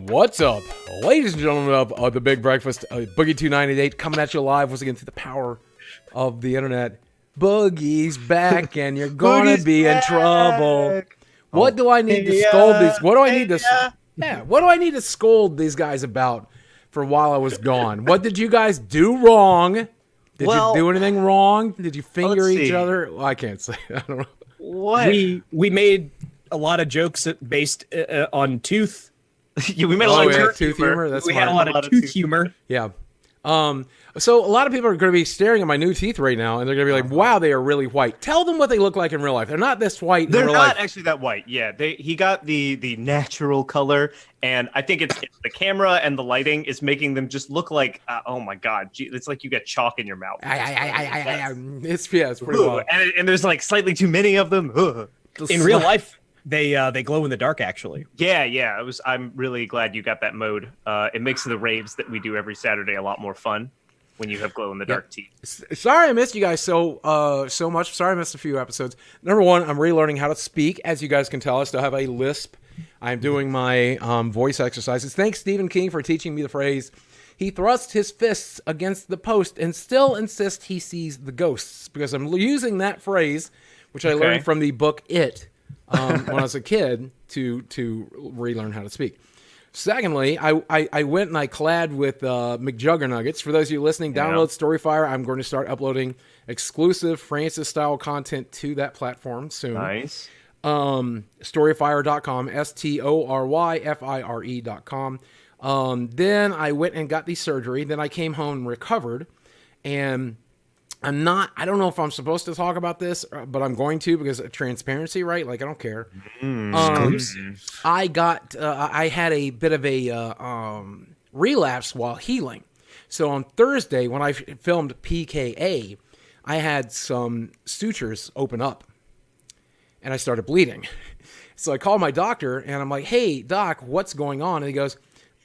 What's up, ladies and gentlemen of the Big Breakfast? Boogie 298 coming at you live once again through the power of the internet. Boogie's back, and you're gonna be in trouble. What do I need to scold these? What do I need to? Yeah, what do I need to scold these guys about for while I was gone? What did you guys do wrong? Did you do anything wrong? Did you finger each other? Well, I can't say. I don't know. What? We made a lot of jokes based on tooth. Yeah, we made a lot of tooth humor. That's had a lot of tooth humor. Yeah. So a lot of people are going to be staring at my new teeth right now, and they're going to be like, "Wow, they are really white." Tell them what they look like in real life. They're not this white. They're in real not life. actually that white. Yeah, he got the natural color, and I think it's the camera and the lighting is making them just look like, oh my god, it's like you got chalk in your mouth. It's pretty wild. And there's like slightly too many of them. In real life, they glow in the dark. Actually, yeah. I'm really glad you got that mode. It makes the raves that we do every Saturday a lot more fun when you have glow in the dark teeth. Sorry I missed you guys so much. Sorry I missed a few episodes. Number one, I'm relearning how to speak. As you guys can tell, I still have a lisp. I'm doing my voice exercises. Thanks, Stephen King, for teaching me the phrase, "He thrusts his fists against the post and still insists he sees the ghosts," because I'm using that phrase, which I learned from the book It when I was a kid, to relearn how to speak. Secondly, I went and I collabed with McJuggernuggets. For those of you listening, download Storyfire. I'm going to start uploading exclusive Francis-style content to that platform soon. Nice. Storyfire.com, STORYFIRE.com. Then I went and got the surgery. Then I came home and recovered. And I don't know if I'm supposed to talk about this, but I'm going to because of transparency, right? Like, I don't care. I had a bit of a relapse while healing. So on Thursday, when I filmed PKA, I had some sutures open up and I started bleeding. So I called my doctor and I'm like, "Hey, doc, what's going on?" And he goes,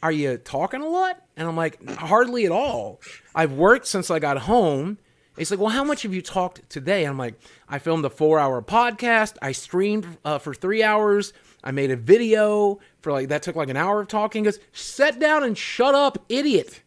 "Are you talking a lot?" And I'm like, "Hardly at all. I've worked since I got home." He's like, "Well, how much have you talked today?" And I'm like, "I filmed a 4-hour podcast. I streamed for 3 hours. I made a video for that took like an hour of talking." He goes, "Sit down and shut up, idiot."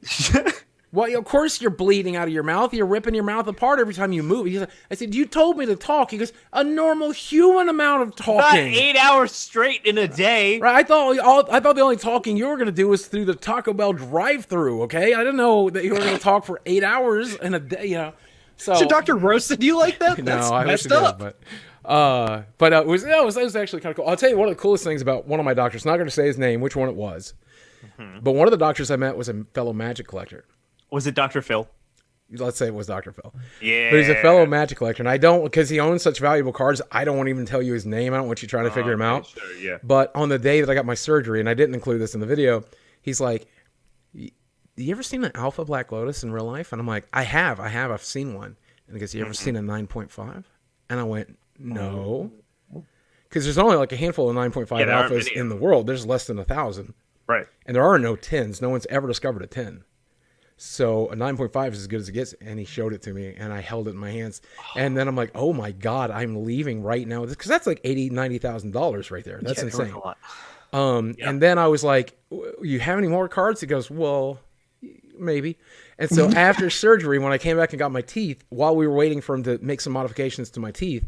Well, of course you're bleeding out of your mouth. You're ripping your mouth apart every time you move. I said, "You told me to talk." He goes, "A normal human amount of talking." Not 8 hours straight in a day. Right? I thought the only talking you were going to do was through the Taco Bell drive-thru. Okay, I didn't know that you were going to talk for 8 hours in a day. You know. So Dr. roasted you like that? That's I messed wish he up. did, but it was actually kind of cool. I'll tell you one of the coolest things about one of my doctors. Not going to say his name, which one it was, but one of the doctors I met was a fellow Magic collector. Was it Dr. Phil? Let's say it was Dr. Phil. Yeah. But he's a fellow Magic collector, and I don't, because he owns such valuable cards, I don't want to even tell you his name. I don't want you trying to figure him out. Sure, yeah. But on the day that I got my surgery, and I didn't include this in the video, he's like, "You ever seen an Alpha Black Lotus in real life?" And I'm like, I have. I've seen one. And he goes, "You ever seen a 9.5? And I went, "No." Because there's only like a handful of 9.5 alphas in the world. There's less than 1,000. Right. And there are no 10s. No one's ever discovered a 10. So a 9.5 is as good as it gets. And he showed it to me, and I held it in my hands. And then I'm like, "Oh my God, I'm leaving right now." Because that's like $80,000, $90,000 right there. That's insane. A lot. And then I was like, "You have any more cards?" He goes, "Well, maybe." And so after surgery, when I came back and got my teeth, while we were waiting for him to make some modifications to my teeth,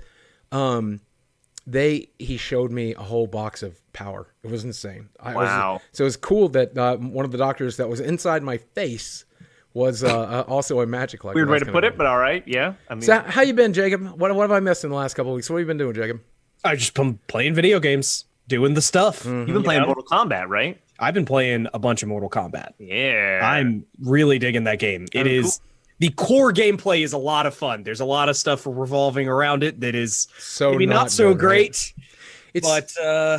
he showed me a whole box of power. It was insane. Wow. So it was cool that one of the doctors that was inside my face was also a Magic collector. Weird way to put it, but all right. Yeah. I mean, so how you been, Jacob? What have I missed in the last couple of weeks? What have you been doing, Jacob? I just been playing video games, doing the stuff. You've been playing Mortal Kombat, right? I've been playing a bunch of Mortal Kombat. Yeah. I'm really digging that game. It is the core gameplay is a lot of fun. There's a lot of stuff revolving around it that is maybe not so good, great. Right?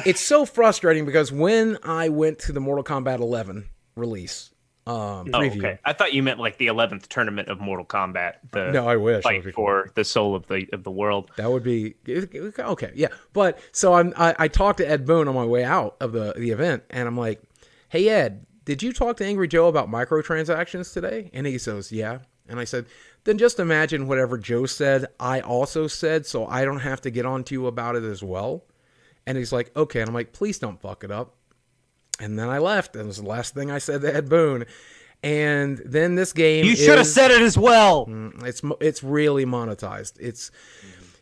It's so frustrating because when I went to the Mortal Kombat 11 release preview, okay. I thought you meant like the 11th tournament of Mortal Kombat. No, I wish. Fight for the soul of the world. That would be okay. Yeah, but so I talked to Ed Boon on my way out of the event, and I'm like, "Hey Ed, did you talk to Angry Joe about microtransactions today?" And he says, "Yeah." And I said, "Then just imagine whatever Joe said, I also said, so I don't have to get on to you about it as well." And he's like, "Okay." And I'm like, "Please don't fuck it up." And then I left. That was the last thing I said to Ed Boon. And then this game You should have said it as well. It's really monetized.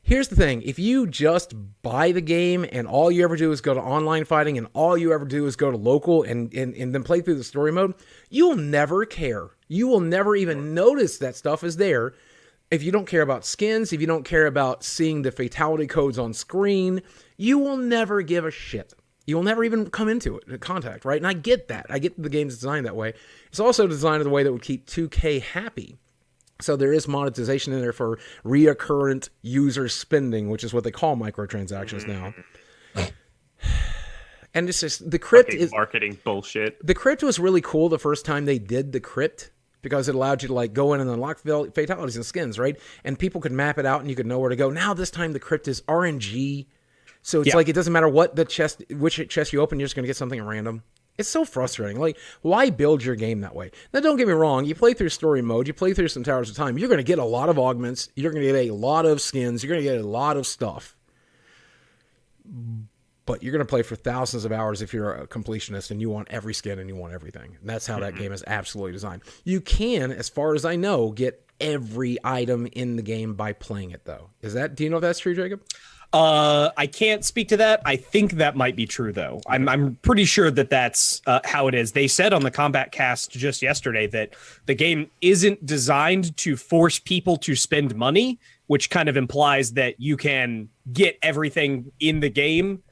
Here's the thing. If you just buy the game and all you ever do is go to online fighting and all you ever do is go to local and then play through the story mode, you'll never care. You will never even notice that stuff is there. If you don't care about skins, if you don't care about seeing the fatality codes on screen, you will never give a shit. You will never even come into it in contact, right? And I get that. I get the game's designed that way. It's also designed in a way that would keep 2K happy. So there is monetization in there for reoccurrent user spending, which is what they call microtransactions now. And it's just the crypt is marketing bullshit. The crypt was really cool the first time they did the crypt because it allowed you to like go in and unlock fatalities and skins, right? And people could map it out and you could know where to go. Now this time the crypt is RNG. So it's like it doesn't matter what the chest, which chest you open, you're just going to get something random. It's so frustrating. Like, why build your game that way? Now, don't get me wrong. You play through story mode. You play through some towers of time. You're going to get a lot of augments. You're going to get a lot of skins. You're going to get a lot of stuff. But you're going to play for thousands of hours if you're a completionist and you want every skin and you want everything. And that's how that game is absolutely designed. You can, as far as I know, get every item in the game by playing it, though. Do you know if that's true, Jacob? I can't speak to that. I think that might be true, though. I'm pretty sure that that's how it is. They said on the Combat Cast just yesterday that the game isn't designed to force people to spend money, which kind of implies that you can get everything in the game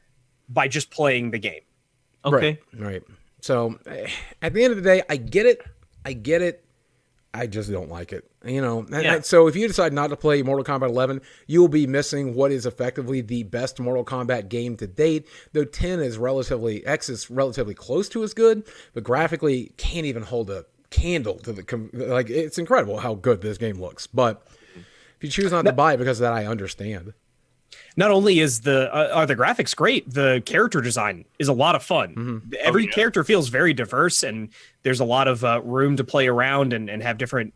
by just playing the game. Okay. Right. So at the end of the day, I get it. I just don't like it. So if you decide not to play Mortal Kombat 11, you will be missing what is effectively the best Mortal Kombat game to date. Though X is relatively close to as good, but graphically can't even hold a candle to the it's incredible how good this game looks. But if you choose not to buy it because of that, I understand. Not only are the graphics great, the character design is a lot of fun. Mm-hmm. Every character feels very diverse, and there's a lot of room to play around and have different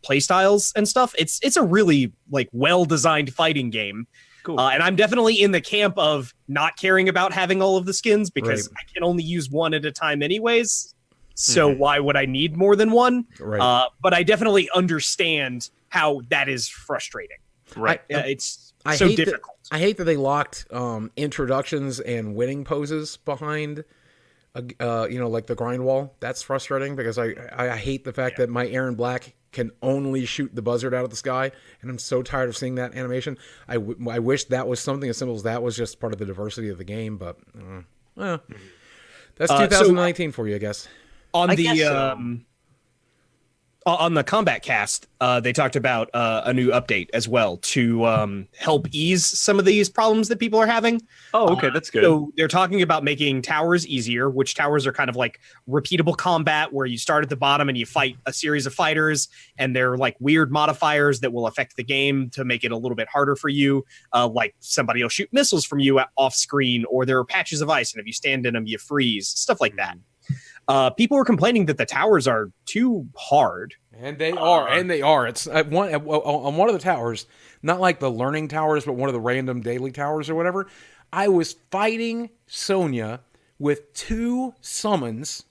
play styles and stuff. It's a really well-designed fighting game. Cool. And I'm definitely in the camp of not caring about having all of the skins because I can only use one at a time anyways. So why would I need more than one? Right. But I definitely understand how that is frustrating. Right. It's so difficult. I hate that they locked introductions and winning poses behind, like the grind wall. That's frustrating because I hate the fact that my Aaron Black can only shoot the buzzard out of the sky, and I'm so tired of seeing that animation. I wish that was something as simple as that was just part of the diversity of the game, but that's 2019 for you, I guess. On the Combat Cast, they talked about a new update as well to help ease some of these problems that people are having. Oh, okay, that's good. So they're talking about making towers easier, which towers are kind of like repeatable combat where you start at the bottom and you fight a series of fighters, and they're like weird modifiers that will affect the game to make it a little bit harder for you. Like somebody will shoot missiles from you off screen, or there are patches of ice, and if you stand in them, you freeze, stuff like that. People were complaining that the towers are too hard. And they are. It's on one of the towers, not like the learning towers, but one of the random daily towers or whatever. I was fighting Sonya with 2 summons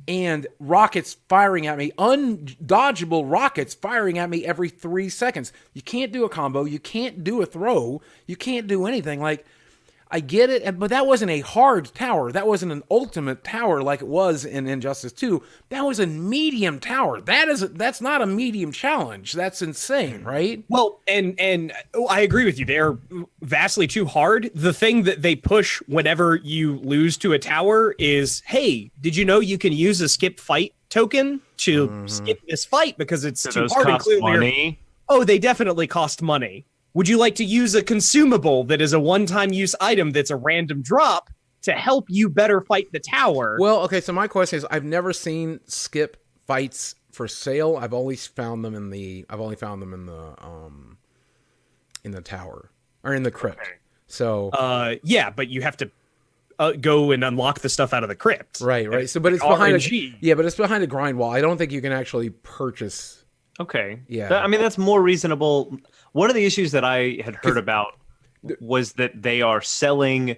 and rockets firing at me, undodgeable rockets firing at me every 3 seconds. You can't do a combo. You can't do a throw. You can't do anything. I get it, but that wasn't a hard tower. That wasn't an ultimate tower like it was in Injustice 2. That was a medium tower. That's not a medium challenge. That's insane, right? Well, and I agree with you. They're vastly too hard. The thing that they push whenever you lose to a tower is, hey, did you know you can use a skip fight token to skip this fight because it's too hard? Cost money. Oh, they definitely cost money. Would you like to use a consumable that is a one-time use item that's a random drop to help you better fight the tower? Well, okay, so my question is, I've never seen skip fights for sale. I've only found them in the tower or in the crypt. Okay. So but you have to go and unlock the stuff out of the crypt. Right. So but it's behind it's behind a grind wall. I don't think you can actually purchase. Okay. Yeah. I mean, that's more reasonable. One of the issues that I had heard about was that they are selling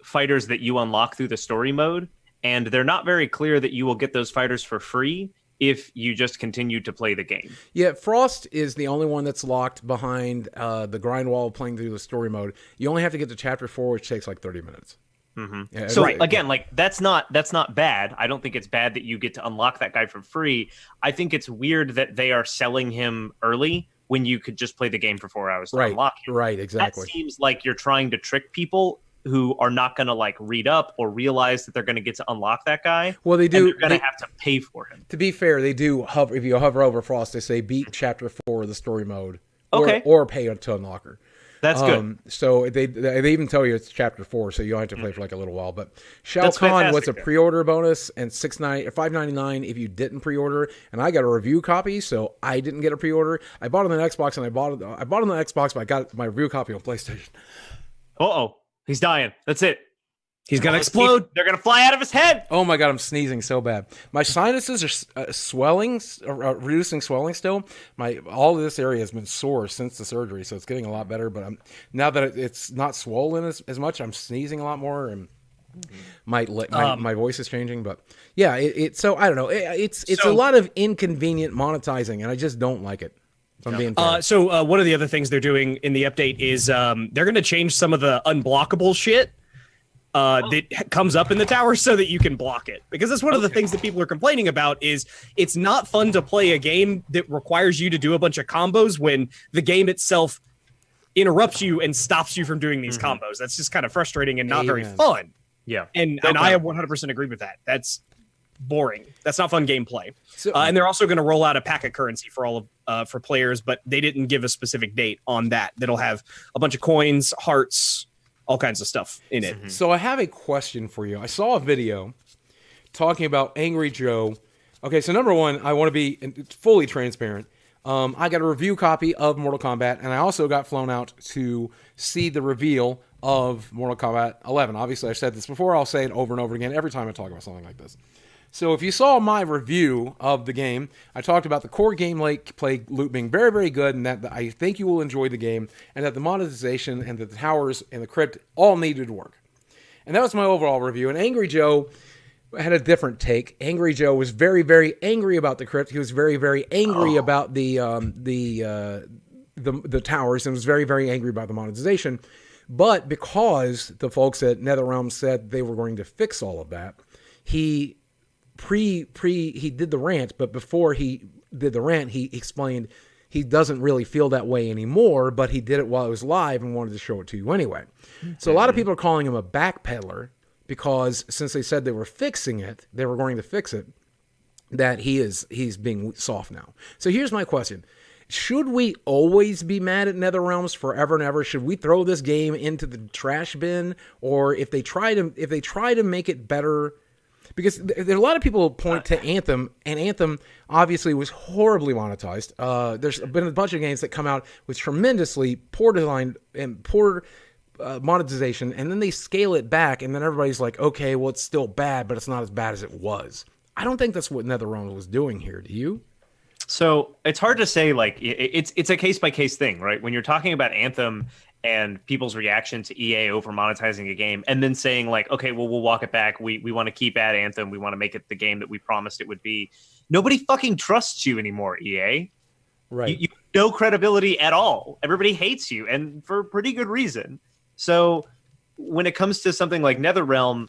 fighters that you unlock through the story mode, and they're not very clear that you will get those fighters for free if you just continue to play the game. Yeah, Frost is the only one that's locked behind the grind wall playing through the story mode. You only have to get to chapter 4, which takes like 30 minutes. Mm-hmm. Yeah, so again, like that's not bad. I don't think it's bad that you get to unlock that guy for free. I think it's weird that they are selling him early when you could just play the game for 4 hours to unlock him. Right, exactly. That seems like you're trying to trick people who are not going to like read up or realize that they're going to get to unlock that guy. Well, they do. They're going to have to pay for him. To be fair, they do hover. If you hover over Frost, they say beat chapter 4 of the story mode, or pay to unlock her. That's good. So they even tell you it's chapter 4, so you don't have to play for like a little while. But Shao Kahn was a pre-order bonus and $5.99 if you didn't pre-order, and I got a review copy, so I didn't get a pre-order. I bought it on the Xbox, and I bought it on the Xbox, but I got my review copy on PlayStation. He's dying. That's it. He's gonna explode. They're gonna fly out of his head. Oh my god, I'm sneezing so bad. My sinuses are swelling, reducing swelling still. All of this area has been sore since the surgery, so it's getting a lot better. But now that it's not swollen as much, I'm sneezing a lot more, and my voice is changing. But yeah, so I don't know. It's a lot of inconvenient monetizing, and I just don't like it. So one of the other things they're doing in the update is they're going to change some of the unblockable shit that comes up in the tower so that you can block it. Because that's one of the things that people are complaining about is it's not fun to play a game that requires you to do a bunch of combos when the game itself interrupts you and stops you from doing these combos. That's just kind of frustrating and not very fun. Yeah. And I 100% agree with that. That's boring. That's not fun gameplay. So, and they're also going to roll out a packet currency for all of for players, but they didn't give a specific date on that. That'll have a bunch of coins, hearts, all kinds of stuff in it. So I have a question for you. I saw a video talking about Angry Joe. Okay, so number one, I want to be fully transparent. I got a review copy of Mortal Kombat, and I also got flown out to see the reveal of Mortal Kombat 11. Obviously, I've said this before. I'll say it over and over again every time I talk about something like this. So if you saw my review of the game, I talked about the core gameplay loop being very, very good, and that I think you will enjoy the game, and that the monetization and that the towers and the crypt all needed to work. And that was my overall review. And Angry Joe had a different take. Angry Joe was very, very angry about the crypt. He was very, very angry about the towers, and was very, very angry about the monetization. But because the folks at NetherRealm said they were going to fix all of that, he did the rant, but before he did the rant, he explained he doesn't really feel that way anymore, but he did it while it was live and wanted to show it to you anyway. So a lot of people are calling him a backpedaler because since they said they were fixing it, they were going to fix it, that he's being soft now. So here's my question. Should we always be mad at NetherRealms forever and ever? Should we throw this game into the trash bin? Or if they try to make it better? Because there are a lot of people who point to Anthem, and Anthem obviously was horribly monetized. There's been a bunch of games that come out with tremendously poor design and poor monetization, and then they scale it back, and then everybody's like, okay, well, it's still bad, but it's not as bad as it was. I don't think that's what NetherRealm was doing here. Do you? So it's hard to say, like, it's a case-by-case thing, right? When you're talking about Anthem and people's reaction to EA over monetizing a game and then saying like, okay, well, we'll walk it back. We want to keep at Anthem. We want to make it the game that we promised it would be. Nobody fucking trusts you anymore, EA. Right. You have no credibility at all. Everybody hates you, and for pretty good reason. So when it comes to something like NetherRealm,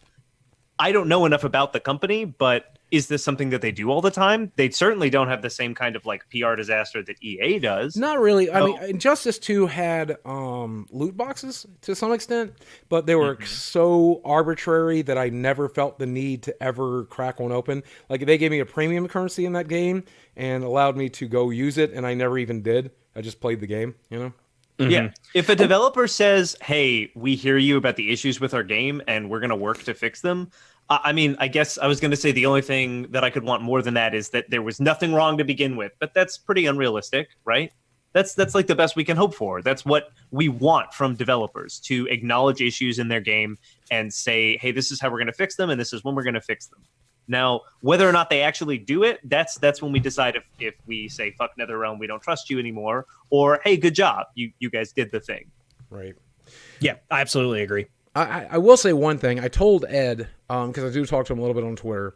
I don't know enough about the company, but is this something that they do all the time? They certainly don't have the same kind of like PR disaster that EA does. Not really. I mean, Injustice 2 had loot boxes to some extent, but they were so arbitrary that I never felt the need to ever crack one open. Like they gave me a premium currency in that game and allowed me to go use it, and I never even did. I just played the game, you know? Yeah. If a developer says, hey, we hear you about the issues with our game and we're going to work to fix them, I mean, I guess I was going to say the only thing that I could want more than that is that there was nothing wrong to begin with, but that's pretty unrealistic, right? That's like the best we can hope for. That's what we want from developers, to acknowledge issues in their game and say, hey, this is how we're going to fix them, and this is when we're going to fix them. Now, whether or not they actually do it, that's when we decide if we say, fuck NetherRealm, we don't trust you anymore, or, hey, good job, you guys did the thing. Right. Yeah, I absolutely agree. I will say one thing. I told Ed, because I do talk to him a little bit on Twitter.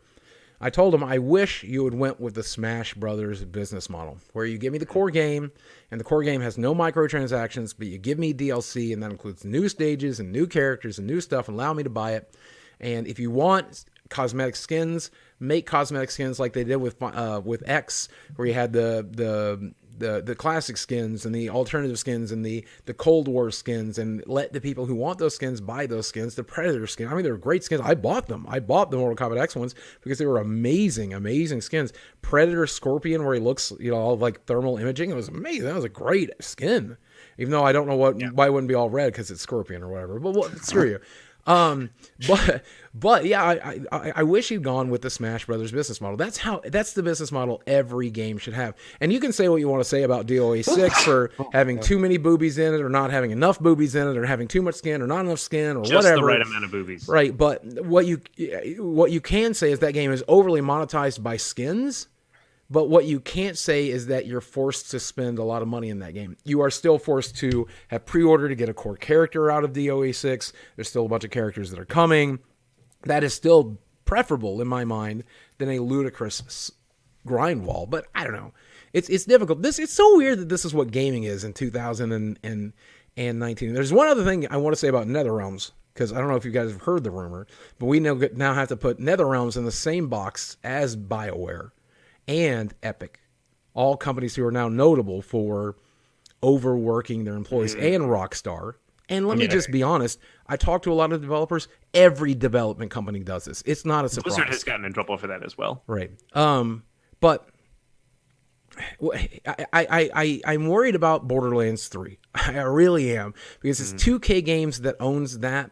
I told him I wish you had went with the Smash Brothers business model, where you give me the core game, and the core game has no microtransactions, but you give me DLC, and that includes new stages and new characters and new stuff, and allow me to buy it. And if you want cosmetic skins, make cosmetic skins like they did with X, where you had the classic skins and the alternative skins and the Cold War skins, and let the people who want those skins buy those skins. The Predator skin, I mean, they were great skins. I bought them. I bought the Mortal Kombat X ones because they were amazing skins. Predator Scorpion, where he looks, all like thermal imaging, it was amazing. That was a great skin, even though I don't know why it wouldn't be all red because it's Scorpion or whatever. But screw you. But yeah, I wish he'd gone with the Smash Brothers business model. That's the business model every game should have. And you can say what you want to say about DOA 6 for having too many boobies in it, or not having enough boobies in it, or having too much skin, or not enough skin, or just whatever. Just the right amount of boobies. Right, but what you can say is that game is overly monetized by skins. But what you can't say is that you're forced to spend a lot of money in that game. You are still forced to have pre-order to get a core character out of DOA 6. There's still a bunch of characters that are coming. That is still preferable in my mind than a ludicrous grind wall. But I don't know. It's difficult. It's so weird that this is what gaming is in 2019. There's one other thing I want to say about NetherRealms, because I don't know if you guys have heard the rumor, but we now have to put NetherRealms in the same box as BioWare and Epic, all companies who are now notable for overworking their employees, and Rockstar. And let me just be honest, I talk to a lot of developers. Every development company does this. It's not a surprise. Blizzard has gotten in trouble for that as well. Right. But I'm worried about Borderlands 3. I really am, because it's 2K Games that owns that.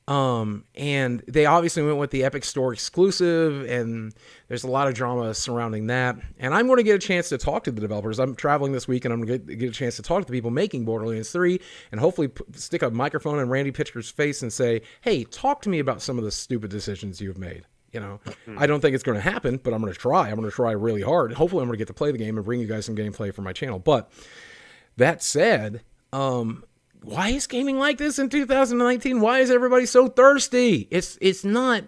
And they obviously went with the Epic Store exclusive, and there's a lot of drama surrounding that. And I'm going to get a chance to talk to the developers. I'm traveling this week, and I'm going to get a chance to talk to the people making Borderlands 3, and hopefully stick a microphone in Randy Pitchford's face and say, hey, talk to me about some of the stupid decisions you've made. I don't think it's going to happen, but I'm going to try. I'm going to try really hard. Hopefully I'm going to get to play the game and bring you guys some gameplay for my channel. But that said, why is gaming like this in 2019? Why is everybody so thirsty? It's not.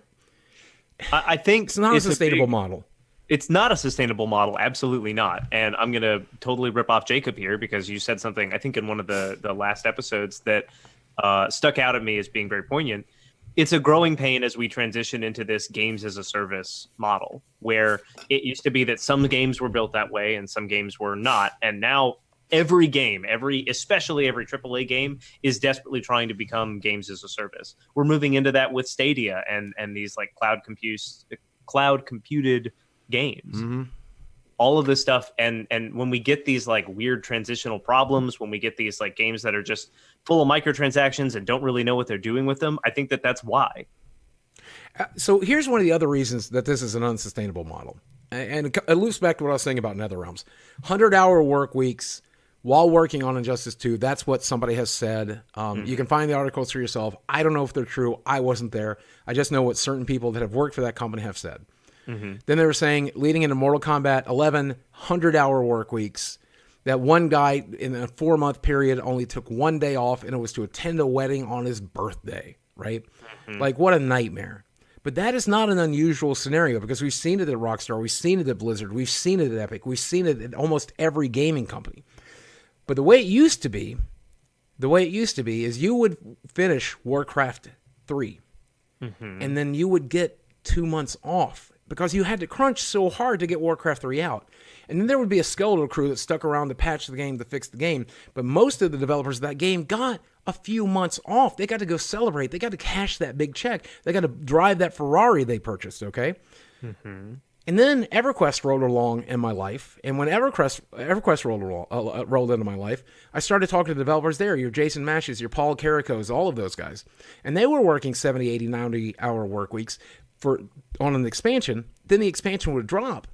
I think it's not a sustainable model. It's not a sustainable model. Absolutely not. And I'm going to totally rip off Jacob here, because you said something, I think in one of the last episodes, that stuck out at me as being very poignant. It's a growing pain as we transition into this games as a service model, where it used to be that some games were built that way and some games were not. And now every game, especially every AAA game, is desperately trying to become games as a service. We're moving into that with Stadia and these like cloud computed games. Mm-hmm. All of this stuff, and when we get these like weird transitional problems, when we get these like games that are just full of microtransactions and don't really know what they're doing with them, I think that's why. So here's one of the other reasons that this is an unsustainable model, and it loops back to what I was saying about NetherRealms. 100-hour work weeks while working on Injustice 2. That's what somebody has said. You can find the articles for yourself. I don't know if they're true. I wasn't there. I just know what certain people that have worked for that company have said. Mm-hmm. Then they were saying, leading into Mortal Kombat 11, 100-hour work weeks, that one guy in a 4-month period only took one day off, and it was to attend a wedding on his birthday, right? Mm-hmm. Like, what a nightmare. But that is not an unusual scenario, because we've seen it at Rockstar, we've seen it at Blizzard, we've seen it at Epic, we've seen it at almost every gaming company. But the way it used to be is you would finish Warcraft 3, and then you would get 2 months off, because you had to crunch so hard to get Warcraft 3 out. And then there would be a skeletal crew that stuck around to patch the game, to fix the game. But most of the developers of that game got a few months off. They got to go celebrate. They got to cash that big check. They got to drive that Ferrari they purchased, okay? Mm-hmm. And then EverQuest rolled along in my life. And when EverQuest rolled into my life, I started talking to developers there, your Jason Mashes, your Paul Carricos, all of those guys. And they were working 70, 80, 90-hour work weeks on an expansion. Then the expansion would drop.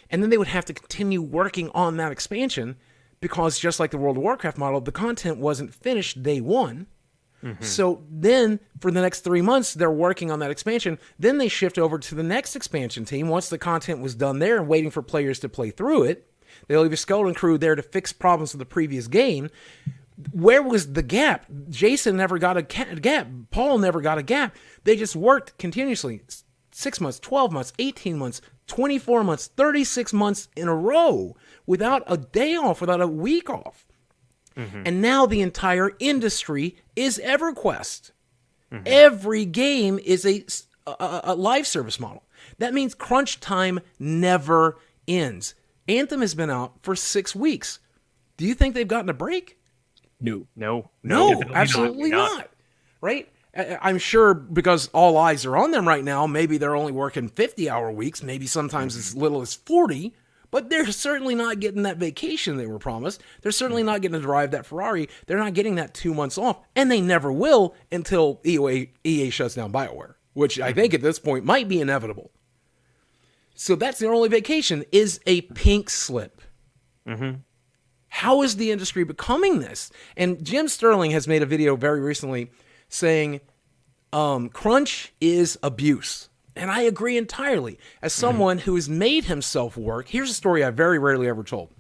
And then they would have to continue working on that expansion, because just like the World of Warcraft model, the content wasn't finished day one. Mm-hmm. So then for the next 3 months, they're working on that expansion. Then they shift over to the next expansion team. Once the content was done there and waiting for players to play through it, they'll leave a skeleton crew there to fix problems with the previous game. Where was the gap? Jason never got a gap. Paul never got a gap. They just worked continuously. 6 months, 12 months, 18 months, 24 months, 36 months in a row without a day off, without a week off. And now the entire industry is EverQuest. Every game is a live service model. That means crunch time never ends. Anthem has been out for 6 weeks. Do you think they've gotten a break? No, absolutely not. Right? I'm sure because all eyes are on them right now, maybe they're only working 50-hour weeks, maybe sometimes as little as 40, but they're certainly not getting that vacation they were promised. They're certainly not getting to drive that Ferrari. They're not getting that 2 months off, and they never will until EA shuts down BioWare, which I think at this point might be inevitable. So that's their only vacation, is a pink slip. How is the industry becoming this? And Jim Sterling has made a video very recently saying crunch is abuse. And I agree entirely. As someone who has made himself work, here's a story I very rarely ever told.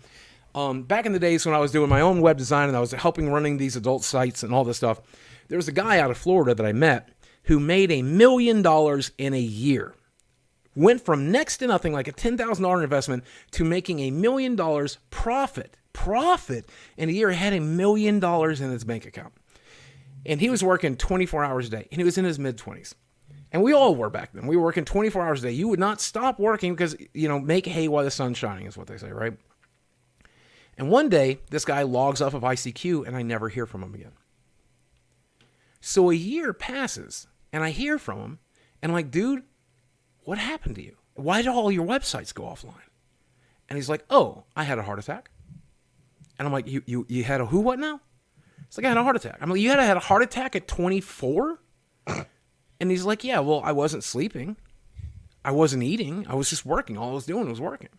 Back in the days when I was doing my own web design and I was helping running these adult sites and all this stuff, there was a guy out of Florida that I met who made $1 million in a year. Went from next to nothing, like a $10,000 investment, to making $1 million profit in a year. Had $1 million in his bank account. And he was working 24 hours a day, and he was in his mid-20s. And we all were back then. We were working 24 hours a day. You would not stop working because, make hay while the sun's shining is what they say, right? And one day, this guy logs off of ICQ, and I never hear from him again. So a year passes, and I hear from him, and I'm like, dude, what happened to you? Why did all your websites go offline? And he's like, oh, I had a heart attack. And I'm like, you had a who, what now? It's like, I had a heart attack. I'm like, you had a heart attack at 24? And he's like, yeah, well, I wasn't sleeping. I wasn't eating. I was just working. All I was doing was working.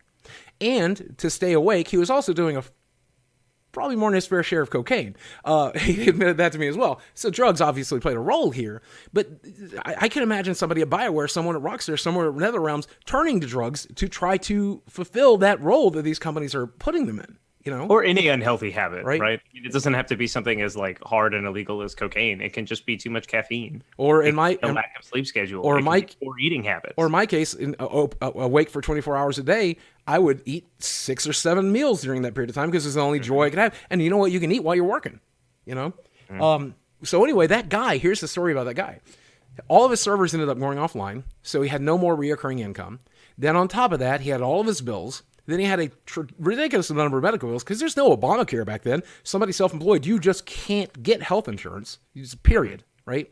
And to stay awake, he was also doing probably more than his fair share of cocaine. He admitted that to me as well. So drugs obviously played a role here. But I can imagine somebody at BioWare, someone at Rockstar, somewhere at NetherRealms, turning to drugs to try to fulfill that role that these companies are putting them in. Or any unhealthy habit, right? It doesn't have to be something as like hard and illegal as cocaine. It can just be too much caffeine, or a lack of sleep schedule, or eating habits, or in my case, awake for 24 hours a day. I would eat 6 or 7 meals during that period of time because it's the only joy I could have. And you know what? You can eat while you're working. So anyway, that guy. Here's the story about that guy. All of his servers ended up going offline, so he had no more reoccurring income. Then on top of that, he had all of his bills. Then he had a ridiculous number of medical bills because there's no Obamacare back then. Somebody self-employed, you just can't get health insurance, period, right?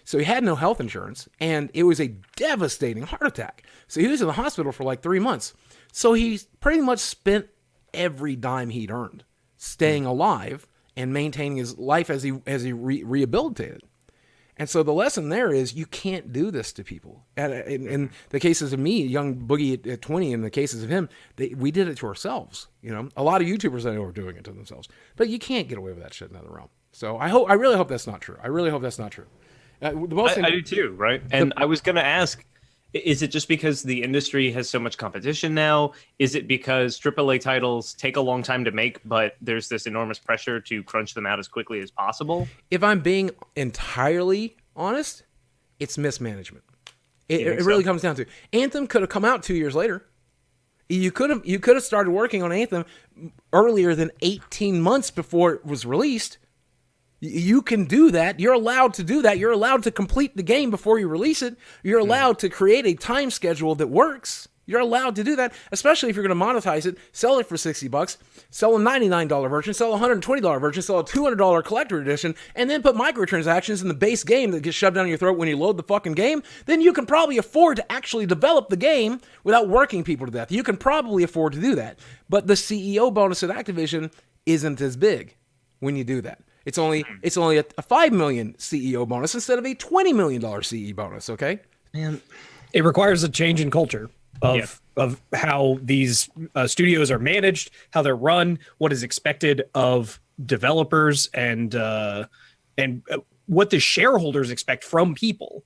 So he had no health insurance, and it was a devastating heart attack. So he was in the hospital for like 3 months. So he pretty much spent every dime he'd earned staying alive and maintaining his life as he rehabilitated. And so the lesson there is you can't do this to people. In the cases of me, young Boogie at 20, in the cases of him, we did it to ourselves. A lot of YouTubers I know are doing it to themselves. But you can't get away with that shit in another realm. So I really hope that's not true. I do too, right? And I was going to ask, is it just because the industry has so much competition now? Is it because AAA titles take a long time to make, but there's this enormous pressure to crunch them out as quickly as possible? If I'm being entirely honest, it's mismanagement. It really comes down to Anthem could have come out 2 years later. You could have started working on Anthem earlier than 18 months before it was released. You can do that. You're allowed to do that. You're allowed to complete the game before you release it. You're allowed to create a time schedule that works. You're allowed to do that, especially if you're going to monetize it, sell it for $60, sell a $99 version, sell a $120 version, sell a $200 collector edition, and then put microtransactions in the base game that gets shoved down your throat when you load the fucking game. Then you can probably afford to actually develop the game without working people to death. You can probably afford to do that. But the CEO bonus at Activision isn't as big when you do that. It's only a $5 million CEO bonus instead of a $20 million CE bonus, okay? Man, it requires a change in culture of how these studios are managed, how they're run, what is expected of developers, and what the shareholders expect from people.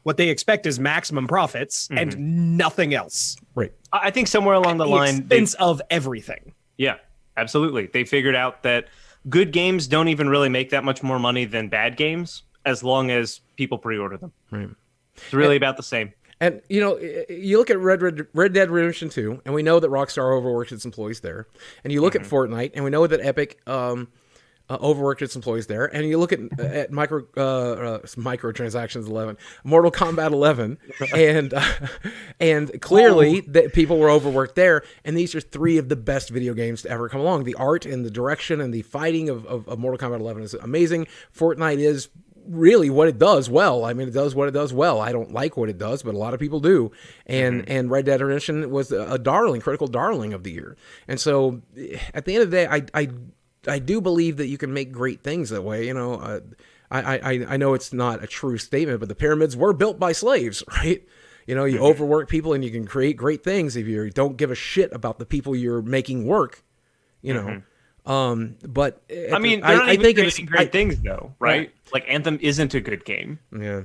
What they expect is maximum profits and nothing else. Right. I think somewhere along the line, expense of everything. Yeah, absolutely. They figured out that good games don't even really make that much more money than bad games. as long as people pre-order them. Right. It's really about the same. And, you know, you look at Red Dead Redemption 2, and we know that Rockstar overworked its employees there. And you look at Fortnite, and we know that Epic overworked its employees there. And you look at microtransactions 11, Mortal Kombat 11, and clearly that people were overworked there. And these are 3 of the best video games to ever come along. The art and the direction and the fighting of Mortal Kombat 11 is amazing. Fortnite is really what it does well. I mean, it does what it does well. I don't like what it does, but a lot of people do. And Red Dead Redemption was a critical darling of the year. And so at the end of the day, I do believe that you can make great things that way. You know, I know it's not a true statement, but the pyramids were built by slaves, right? You know, you overwork people and you can create great things if you don't give a shit about the people you're making work, you know. But I mean, they're not even creating great things though, right? Like Anthem isn't a good game. Yeah.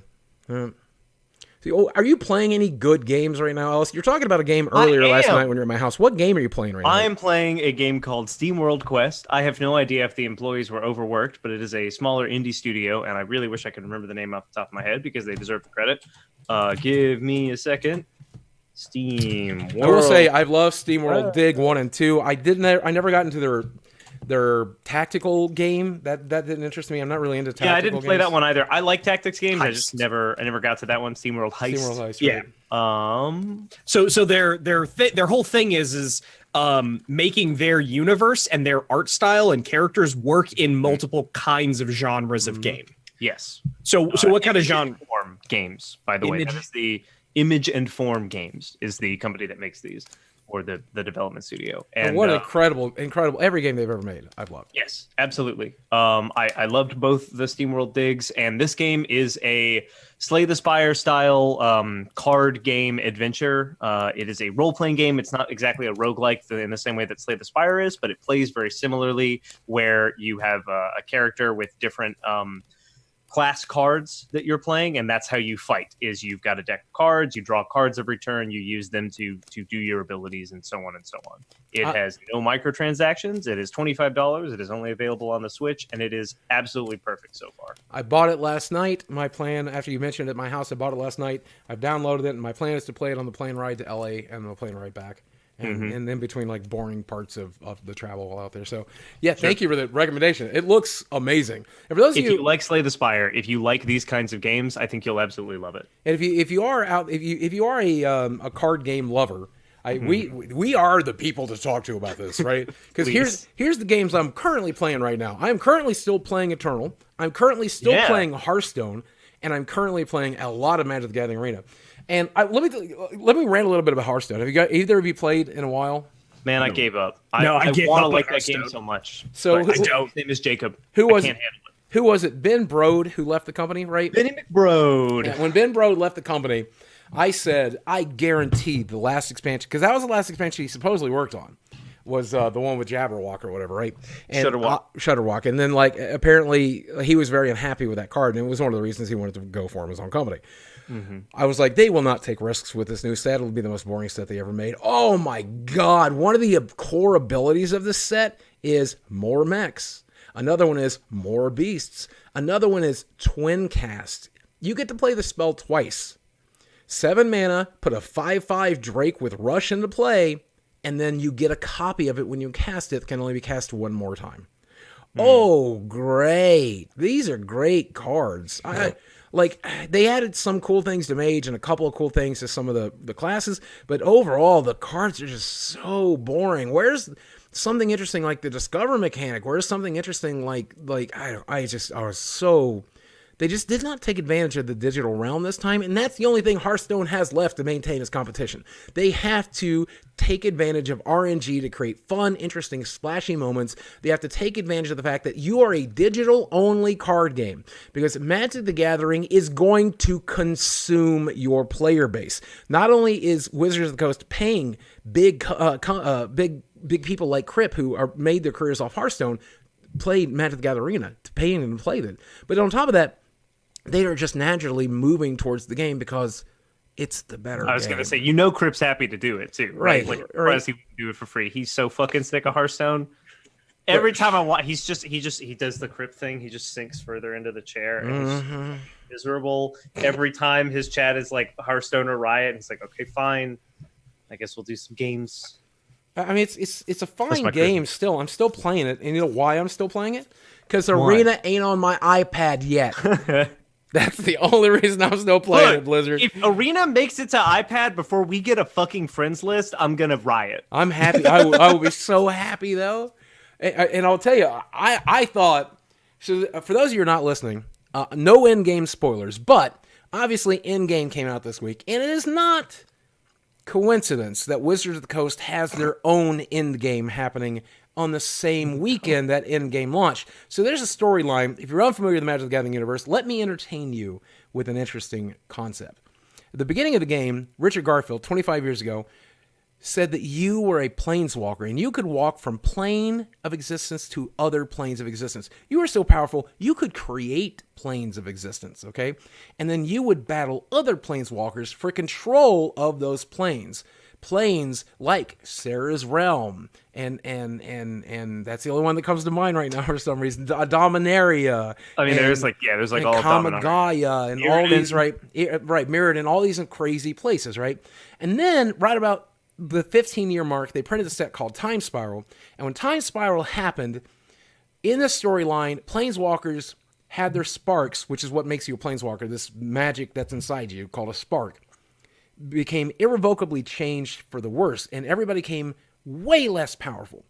So, are you playing any good games right now, Alice? You're talking about a game earlier last night when you were at my house. What game are you playing right now? I am playing a game called SteamWorld Quest. I have no idea if the employees were overworked, but it is a smaller indie studio, and I really wish I could remember the name off the top of my head because they deserve the credit. Give me a second. SteamWorld. I will say I love SteamWorld Dig 1 and 2. I never got into their tactical game. That didn't interest me. I'm not really into tactical games. Yeah, I didn't play that one either. I like tactics games. Heist. I never got to that one. SteamWorld Heist. SteamWorld Heist, right. So their whole thing is making their universe and their art style and characters work in multiple kinds of genres of game. Yes. So what kind of genre? Form games, by the way. That is the Image and Form Games is the company that makes these, or the development studio. And what incredible every game they've ever made I've loved. Yes, absolutely. I loved both the SteamWorld Digs, and this game is a Slay the Spire style card game adventure. It is a role-playing game. It's not exactly a roguelike in the same way that Slay the Spire is, but it plays very similarly, where you have a character with different class cards that you're playing, and that's how you fight. Is you've got a deck of cards, you draw cards every turn, you use them to do your abilities, and so on and so on. It has no microtransactions. It is $25. It is only available on the Switch, and it is absolutely perfect so far. I bought it last night. My plan, after you mentioned it at my house, I bought it last night. I've downloaded it, and my plan is to play it on the plane ride to LA and the plane ride back. And in between, like, boring parts of the travel while out there. So, yeah, thank you for the recommendation. It looks amazing. And for those of you like Slay the Spire, if you like these kinds of games, I think you'll absolutely love it. And if you are a card game lover, we are the people to talk to about this, right? Because here's the games I'm currently playing right now. I'm currently still playing Eternal. I'm currently still playing Hearthstone, and I'm currently playing a lot of Magic the Gathering Arena. And let me rant a little bit about Hearthstone. Have you got either of you played in a while? Man, I gave up. I want to like that game so much. So I don't. His name is Jacob. Who was can't handle it. Who was it? Ben Brode, who left the company, right? Benny McBrode. Yeah, when Ben Brode left the company, I said, I guarantee the last expansion, because that was the last expansion he supposedly worked on, was the one with Jabberwock or whatever, right? And Shutterwalk. And then, like, apparently he was very unhappy with that card, and it was one of the reasons he wanted to go for his own company. I was like, they will not take risks with this new set. It'll be the most boring set they ever made. Oh my God. One of the core abilities of this set is more mechs. Another one is more beasts. Another one is twin cast. You get to play the spell twice. 7 mana, put a 5/5 Drake with Rush into play, and then you get a copy of it when you cast it. It can only be cast one more time. Oh, great. These are great cards. Like, they added some cool things to Mage and a couple of cool things to some of the classes, but overall, the cards are just so boring. Where's something interesting like the Discover mechanic? Where's something interesting like they just did not take advantage of the digital realm this time, and that's the only thing Hearthstone has left to maintain its competition. They have to take advantage of RNG to create fun, interesting, splashy moments. They have to take advantage of the fact that you are a digital-only card game, because Magic the Gathering is going to consume your player base. Not only is Wizards of the Coast paying big people like Crip, who are made their careers off Hearthstone, played Magic the Gathering Arena, to paying them to play it. But on top of that, they are just naturally moving towards the game because it's the better I was going to say, Crip's happy to do it too, right? Like, he wouldn't do it for free. He's so fucking sick of Hearthstone. Every time I watch, he does the crypt thing. He just sinks further into the chair, and he's miserable. Every time his chat is like Hearthstone or Riot, he's like, okay, fine. I guess we'll do some games. I mean, it's a fine game still. I'm still playing it, and you know why I'm still playing it? Because Arena ain't on my iPad yet. That's the only reason I'm still playing it, Blizzard. If Arena makes it to iPad before we get a fucking friends list, I'm gonna riot. I'm happy. I will be so happy though. And I'll tell you, I thought, so for those of you who are not listening, no in-game spoilers, but obviously in-game came out this week, and it is not coincidence that Wizards of the Coast has their own in-game happening on the same weekend that in-game launch. So there's a storyline. If you're unfamiliar with the Magic the Gathering universe, let me entertain you with an interesting concept. At the beginning of the game, Richard Garfield, 25 years ago, said that you were a planeswalker, and you could walk from plane of existence to other planes of existence. You were so powerful, you could create planes of existence, okay? And then you would battle other planeswalkers for control of those planes. Planes like Sarah's Realm, and that's the only one that comes to mind right now for some reason. Dominaria. I mean, there's like all Kamagaya and all these, right, Mirrored, and all these crazy places, right? And then right about the 15-year mark, they printed a set called Time Spiral, and when Time Spiral happened, in the storyline, planeswalkers had their sparks, which is what makes you a planeswalker. This magic that's inside you called a spark became irrevocably changed for the worse, and everybody became way less powerful.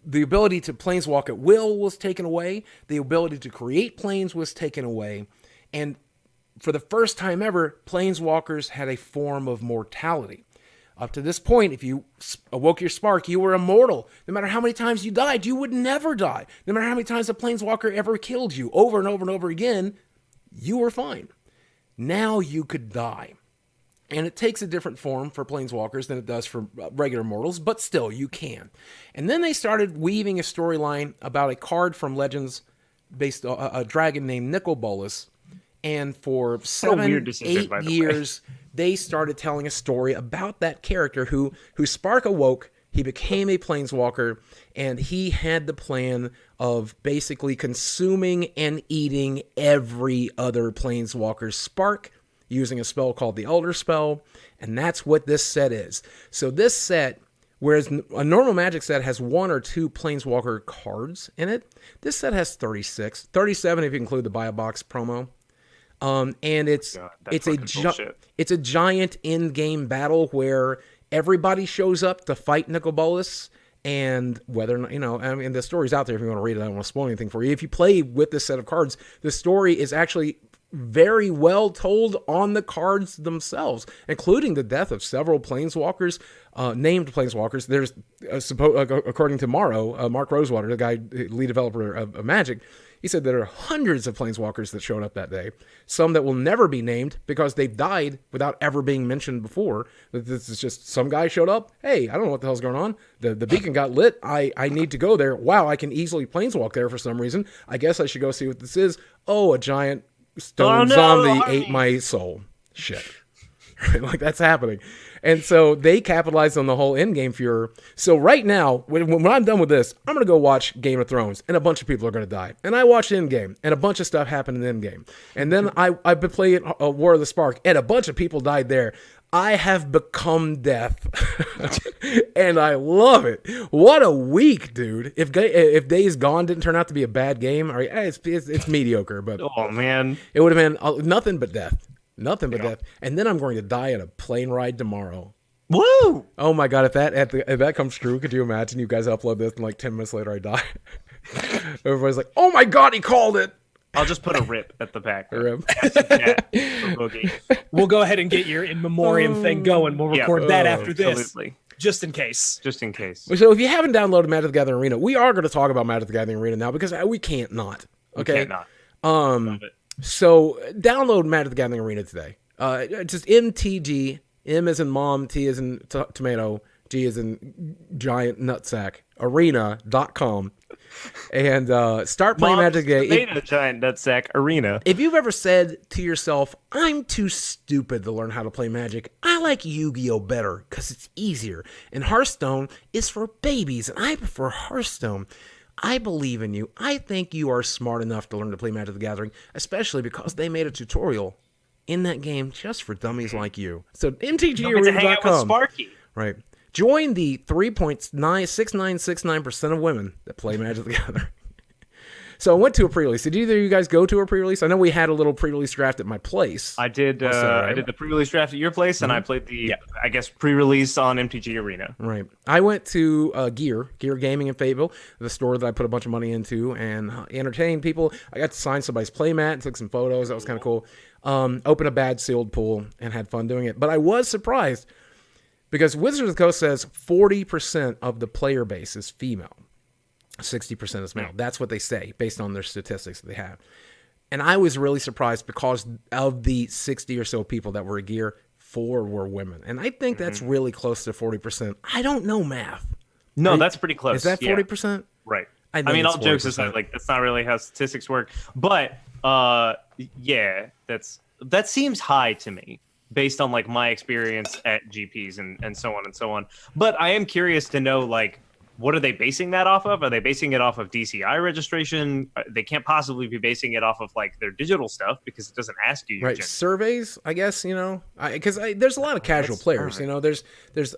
The ability to planeswalk at will was taken away. The ability to create planes was taken away. And for the first time ever, planeswalkers had a form of mortality. Up to this point, if you awoke your spark, you were immortal. No matter how many times you died, you would never die. No matter how many times a planeswalker ever killed you, over and over and over again, you were fine. Now you could die. And it takes a different form for planeswalkers than it does for regular mortals, but still, you can. And then they started weaving a storyline about a card from Legends based on a dragon named Nicol, and for 7-8 years, they started telling a story about that character whose spark awoke, he became a planeswalker, and he had the plan of basically consuming and eating every other planeswalker's spark, using a spell called the Elder Spell, and that's what this set is. So this set, whereas a normal Magic set has 1 or 2 Planeswalker cards in it, this set has 36, 37 if you include the Buy a Box promo. And it's a giant in-game battle where everybody shows up to fight Nicol, and whether or not, I mean, the story's out there if you want to read it. I don't want to spoil anything for you. If you play with this set of cards, the story is actually very well told on the cards themselves, including the death of several planeswalkers, named planeswalkers. There's, according to Mark Rosewater, the guy, lead developer of Magic, he said there are hundreds of planeswalkers that showed up that day, some that will never be named because they've died without ever being mentioned before. This is just some guy showed up. Hey, I don't know what the hell's going on. The beacon got lit. I need to go there. Wow, I can easily planeswalk there for some reason. I guess I should go see what this is. Oh, a giant stone zombie ate my soul. Shit. Like, that's happening. And so they capitalized on the whole in-game furor. So right now, when I'm done with this, I'm going to go watch Game of Thrones, and a bunch of people are going to die. And I watched in-game, and a bunch of stuff happened in in-game. And then I've been playing War of the Spark, and a bunch of people died there. I have become death, and I love it. What a week, dude! If Days Gone didn't turn out to be a bad game, it's mediocre, but oh man, it would have been nothing but death, death. And then I'm going to die on a plane ride tomorrow. Woo! Oh my god, if that comes true, could you imagine? You guys upload this, and like 10 minutes later, I die. Everybody's like, "Oh my god, he called it." I'll just put a rip at the back. A rip. Boogie. We'll go ahead and get your in memoriam thing going. We'll record that after this. Absolutely. Just in case. Just in case. So if you haven't downloaded Magic the Gathering Arena, we are going to talk about Magic the Gathering Arena now because we can't not. Okay? We can't not. So download Magic the Gathering Arena today. Just MTG, M as in mom, T as in tomato, G as in giant nutsack, arena.com. And start playing Magic today. Giant nutsack arena. If you've ever said to yourself, I'm too stupid to learn how to play Magic, I like Yu-Gi-Oh! Better because it's easier. And Hearthstone is for babies, and I prefer Hearthstone. I believe in you. I think you are smart enough to learn to play Magic the Gathering, especially because they made a tutorial in that game just for dummies like you. So MTGArena.com. Sparky. Right. Join the 3.6969% of women that play Magic the Gathering. So I went to a pre-release. Did either of you guys go to a pre-release? I know we had a little pre-release draft at my place. I did. I did the pre-release draft at your place, and I played the, I guess, pre-release on MTG Arena. Right. I went to Gear Gaming in Fayetteville, the store that I put a bunch of money into, and entertained people. I got to sign somebody's playmat and took some photos. That was kind of cool. Opened a bad sealed pool and had fun doing it. But I was surprised because Wizards of the Coast says 40% of the player base is female. 60% is male. That's what they say based on their statistics that they have. And I was really surprised because of the 60 or so people that were at Gear, 4 were women. And I think that's really close to 40%. I don't know math. No, that's pretty close. Is that 40%? Right. I mean, all jokes aside, like, that's not really how statistics work. But, yeah, that seems high to me based on, like, my experience at GPs and so on and so on. But I am curious to know, like, what are they basing that off of? Are they basing it off of DCI registration? They can't possibly be basing it off of like their digital stuff because it doesn't ask you. Right, surveys, I guess, you know, because there's a lot of casual players. You know, there's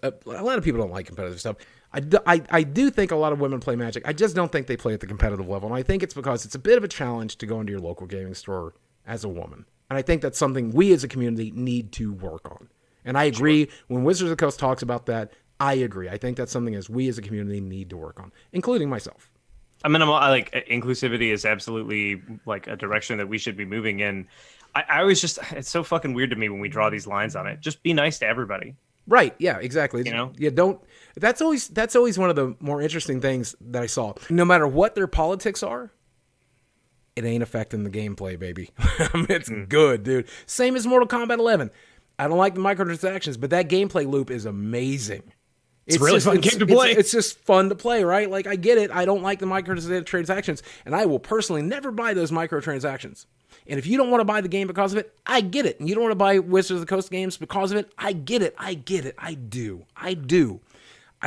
a lot of people don't like competitive stuff. I do think a lot of women play Magic. I just don't think they play at the competitive level, and I think it's because it's a bit of a challenge to go into your local gaming store as a woman. And I think that's something we as a community need to work on. And I agree when Wizards of the Coast talks about that. I agree. I think that's something as we as a community need to work on, including myself. I mean, I like inclusivity is absolutely like a direction that we should be moving in. I always just, it's so fucking weird to me when we draw these lines on it. Just be nice to everybody. Right. Yeah, exactly. You know? Yeah, that's always one of the more interesting things that I saw. No matter what their politics are, it ain't affecting the gameplay, baby. It's good, dude. Same as Mortal Kombat 11. I don't like the microtransactions, but that gameplay loop is amazing. It's really fun game to play. It's just fun to play, right? Like, I get it. I don't like the microtransactions, and I will personally never buy those microtransactions. And if you don't want to buy the game because of it, I get it. And you don't want to buy Wizards of the Coast games because of it, I get it. I do. I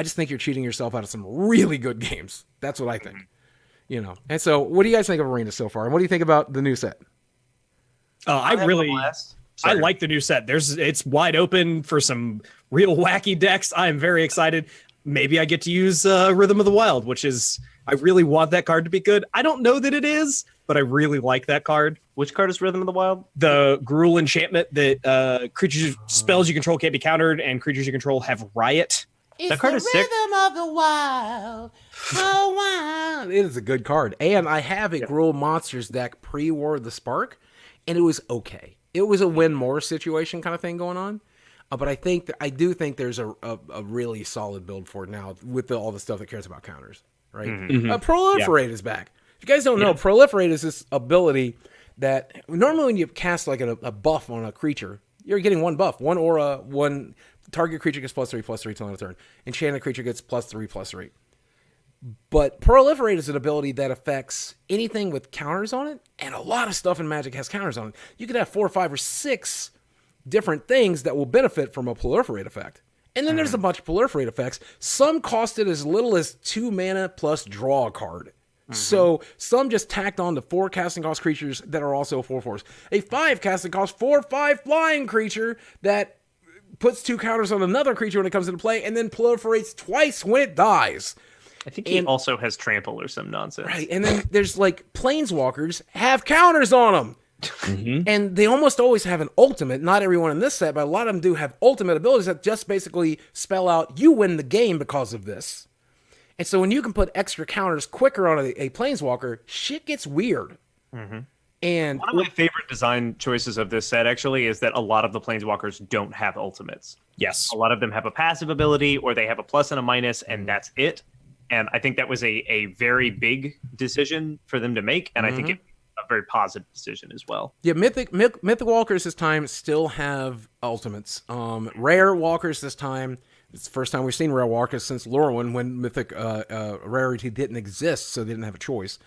just think you're cheating yourself out of some really good games. That's what I think. You know. And so, what do you guys think of Arena so far? And what do you think about the new set? I like the new set. It's wide open for some real wacky decks. I am very excited. Maybe I get to use Rhythm of the Wild, which is, I really want that card to be good. I don't know that it is, but I really like that card. Which card is Rhythm of the Wild? The Gruul enchantment that creatures, spells you control can't be countered, and creatures you control have Riot. That card is sick. Rhythm of the Wild. Oh, wow. It is a good card. And I have a Gruul Monsters deck pre-War of the Spark, and it was okay. It was a win more situation kind of thing going on, but I do think there's a really solid build for it now with all the stuff that cares about counters, right? Proliferate is back. If you guys don't know, Proliferate is this ability that normally when you cast like a buff on a creature, you're getting one buff, one aura, one target creature gets +3/+3 till end of turn. Enchanted creature gets +3/+3. But Proliferate is an ability that affects anything with counters on it, and a lot of stuff in Magic has counters on it. You could have 4, 5, or 6 different things that will benefit from a Proliferate effect. And then there's a bunch of Proliferate effects. Some costed as little as 2 mana plus draw a card. So some just tacked on to 4 casting cost creatures that are also 4/4s. A 5 casting cost 4/5 flying creature that puts 2 counters on another creature when it comes into play, and then proliferates twice when it dies. I think he also has trample or some nonsense. Right, and then there's like Planeswalkers have counters on them. And they almost always have an ultimate. Not everyone in this set, but a lot of them do have ultimate abilities that just basically spell out, you win the game because of this. And so when you can put extra counters quicker on a Planeswalker, shit gets weird. And one of my favorite design choices of this set actually is that a lot of the Planeswalkers don't have ultimates. Yes. A lot of them have a passive ability, or they have a plus and a minus, and that's it. And I think that was a very big decision for them to make, and I think it's a very positive decision as well. Yeah, Mythic Walkers this time still have ultimates. Rare Walkers this time, it's the first time we've seen Rare Walkers since Lorwyn, when Mythic Rarity didn't exist, so they didn't have a choice.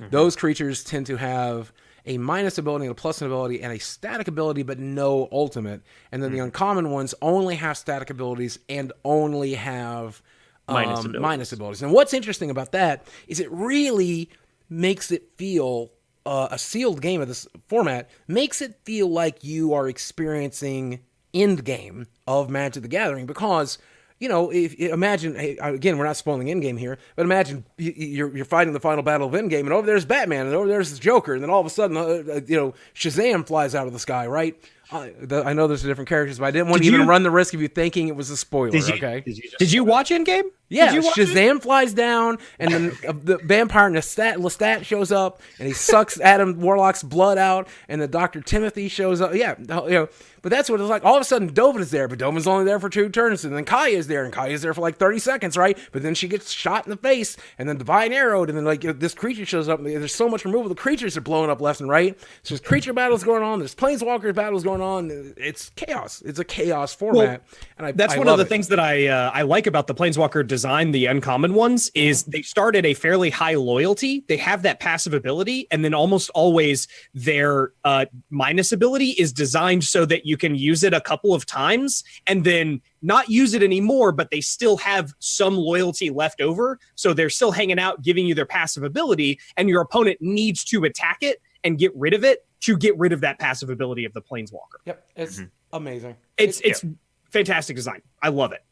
Those creatures tend to have a minus ability and a plus ability and a static ability, but no ultimate. And then the uncommon ones only have static abilities and only have minus abilities. And what's interesting about that is it really makes it feel a sealed game of this format makes it feel like you are experiencing end game of Magic the Gathering, because if imagine, again, we're not spoiling Endgame here, but imagine you're fighting the final battle of Endgame, and over there's Batman, and over there's the Joker, and then all of a sudden, Shazam flies out of the sky, right? I know there's different characters, but I didn't want to even run the risk of you thinking it was a spoiler. Did you watch Endgame? Yeah, Shazam flies down, and then the vampire Lestat shows up, and he sucks Adam Warlock's blood out, and the Dr. Timothy shows up. Yeah, but that's what it's like. All of a sudden, Dovin is there, but Dovin's only there for 2 turns, and then Kaya is there, and Kaya's there for like 30 seconds, right? But then she gets shot in the face, and then Divine Arrowed, and then this creature shows up, and there's so much removal. The creatures are blowing up left and right. So there's creature battles going on, there's Planeswalker battles going on. It's chaos. It's a chaos format, and that's one of the things that I like about the Planeswalker design, the uncommon ones, is they start at a fairly high loyalty. They have that passive ability, and then almost always their minus ability is designed so that you can use it a couple of times and then not use it anymore, but they still have some loyalty left over. So they're still hanging out, giving you their passive ability, and your opponent needs to attack it and get rid of it to get rid of that passive ability of the Planeswalker. Yep, it's amazing. It's fantastic design. I love it.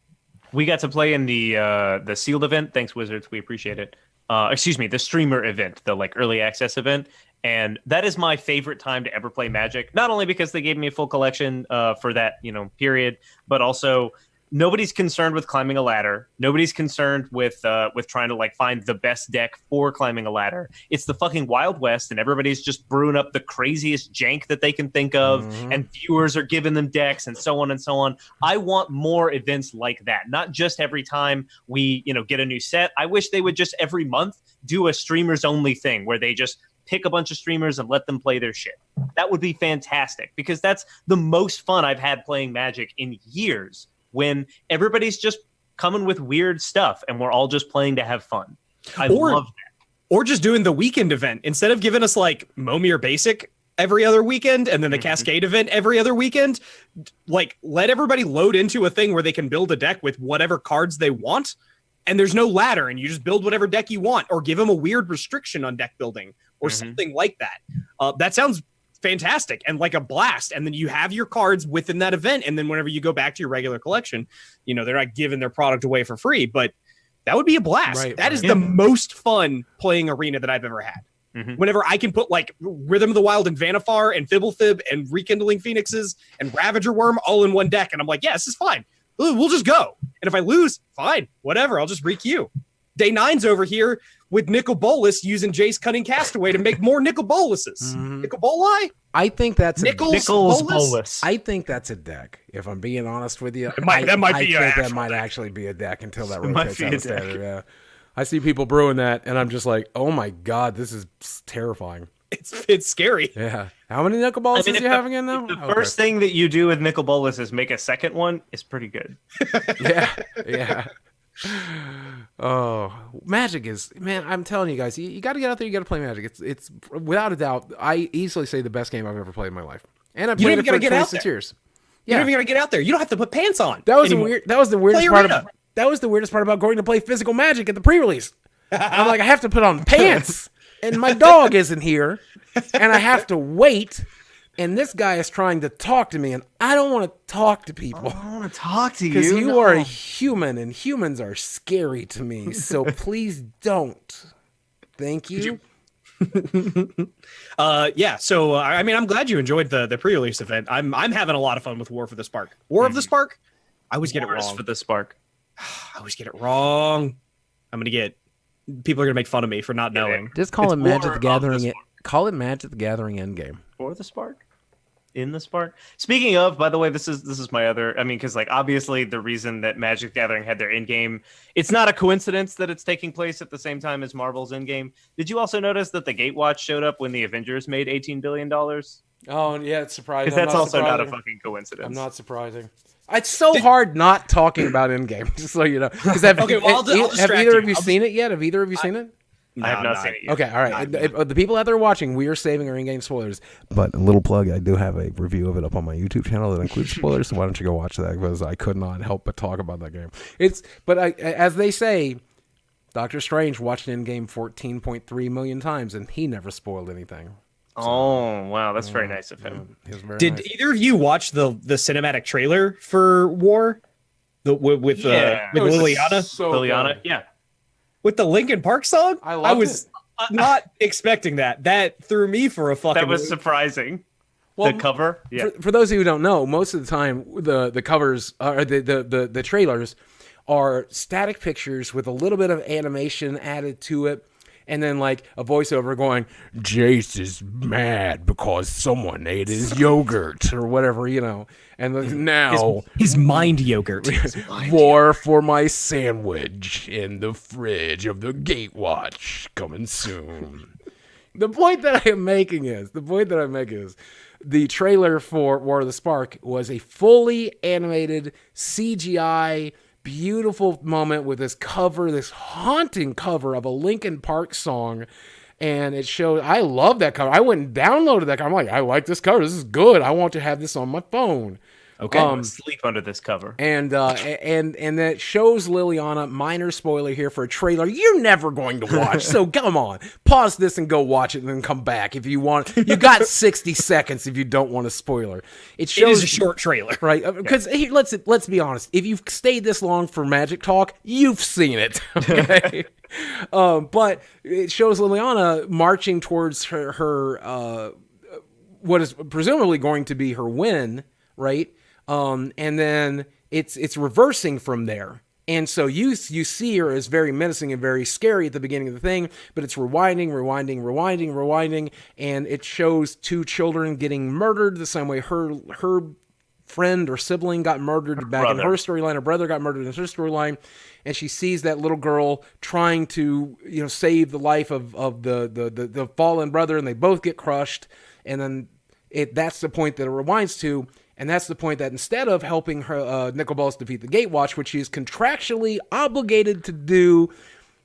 We got to play in the sealed event. Thanks, Wizards. We appreciate it. The streamer event, the early access event. And that is my favorite time to ever play Magic. Not only because they gave me a full collection for that, period, but also nobody's concerned with climbing a ladder. Nobody's concerned with trying to find the best deck for climbing a ladder. It's the fucking Wild West, and everybody's just brewing up the craziest jank that they can think of, and viewers are giving them decks and so on and so on. I want more events like that, not just every time we get a new set. I wish they would just every month do a streamers only thing where they just pick a bunch of streamers and let them play their shit. That would be fantastic, because that's the most fun I've had playing Magic in years, when everybody's just coming with weird stuff and we're all just playing to have fun. I love that. Or just doing the weekend event. Instead of giving us Momir Basic every other weekend and then the Cascade event every other weekend, let everybody load into a thing where they can build a deck with whatever cards they want, and there's no ladder, and you just build whatever deck you want, or give them a weird restriction on deck building or something like that. That sounds fantastic and like a blast. And then you have your cards within that event, and then whenever you go back to your regular collection, they're not giving their product away for free, but that would be a blast. Right, that is the most fun playing Arena that I've ever had. Whenever I can put Rhythm of the Wild and Vanifar and Fibblethib and Rekindling Phoenixes and Ravager Worm all in one deck, and I'm like, yeah, this is fine. We'll just go. And if I lose, fine, whatever, I'll just re-queue. Day 9's over here with Nicol Bolas using Jace Cunning Castaway to make more Nicol Bolases. Nicol Boli? I think that's Nichols Bolas. I think that's a deck. If I'm being honest with you, that might actually be a deck until that rotates out of standard. Yeah, I see people brewing that, and I'm just like, oh my god, this is terrifying. It's scary. Yeah. How many Nicol Bolas do you have again now? The first thing that you do with Nicol Bolas is make a second one, is pretty good. Yeah. Oh, Magic is, man, I'm telling you guys, you got to get out there, you got to play Magic. It's without a doubt, I easily say the best game I've ever played in my life. And I've played it for 26 years. You don't even got to get out there. You don't have to put pants on. That was the weirdest part about going to play physical Magic at the pre-release. I'm like, I have to put on pants, and my dog isn't here, and I have to wait. And this guy is trying to talk to me, and I don't want to talk to people. I don't want to talk to you. Because you are a human, and humans are scary to me. So please don't. Thank you. So I'm glad you enjoyed the pre-release event. I'm having a lot of fun with War for the Spark. War of the Spark? I always get it wrong. For the Spark. I always get it wrong. People are gonna make fun of me for not knowing. Just call it Magic the Gathering. Call it Magic the Gathering Endgame. For the Spark? In the Spark? Speaking of, by the way, this is my other, because obviously the reason that Magic the Gathering had their endgame, it's not a coincidence that it's taking place at the same time as Marvel's endgame. Did you also notice that the Gatewatch showed up when the Avengers made $18 billion? Oh, yeah, it's surprising. Because that's also not a fucking coincidence. I'm not surprising. It's so hard not talking about Endgame, just so you know. Have either of you seen it yet? Have either of you seen it? I have not seen it yet. Okay, all right. The people out there watching, we are saving our in-game spoilers. But a little plug, I do have a review of it up on my YouTube channel that includes spoilers, so why don't you go watch that, because I could not help but talk about that game. As they say, Doctor Strange watched in-game 14.3 million times, and he never spoiled anything. Oh, wow. That's very nice of him. Did either of you watch the cinematic trailer for War? With Liliana? So Liliana, good. yeah. With the Linkin Park song? I was not expecting that. That threw me for a fucking That was surprising. Well, the cover? Yeah. For those of you who don't know, most of the time the covers or the trailers are static pictures with a little bit of animation added to it. And then, like, a voiceover going, Jace is mad because someone ate his yogurt or whatever, you know. And now... His mind yogurt. War for my sandwich in the fridge of the Gatewatch coming soon. The point that I am making is, the trailer for War of the Spark was a fully animated CGI beautiful moment with this cover, this haunting cover of a Linkin Park song. And it showed, I love that cover. I went and downloaded that cover. I'm like, I like this cover. This is good. I want to have this on my phone. Okay. I'm gonna sleep under this cover. And that shows Liliana, minor spoiler here for a trailer you're never going to watch. So come on, pause this and go watch it and then come back if you want. You got 60 seconds if you don't want a spoiler. It is a short trailer. Right. Because let's be honest. If you've stayed this long for Magic Talk, you've seen it. Okay. But it shows Liliana marching towards her what is presumably going to be her win, right? And then it's reversing from there. And so you see her as very menacing and very scary at the beginning of the thing, but it's rewinding, and it shows two children getting murdered the same way her friend or sibling got murdered back in her storyline. Her brother got murdered in her storyline, and she sees that little girl trying to, you know, save the life of the fallen brother, and they both get crushed. And then that's the point that it rewinds to. And that's the point that instead of helping her Nicol Bolas defeat the Gatewatch, which she is contractually obligated to do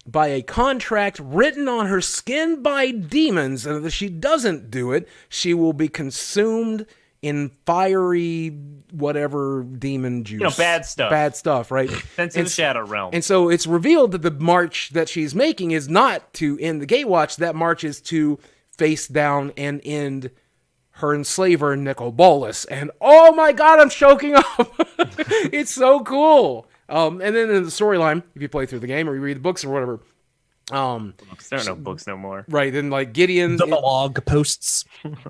by a contract written on her skin by demons, and if she doesn't do it, she will be consumed in fiery whatever demon juice. You know, bad stuff. Bad stuff, right? That's in the Shadow Realm. And so it's revealed that the march that she's making is not to end the Gatewatch. That march is to face down and end her enslaver, Nicol Bolas. And oh my God, I'm choking up. It's so cool. And then in the storyline, if you play through the game or you read the books or whatever, there are no books no more. Right. Then like Gideon, the blog posts.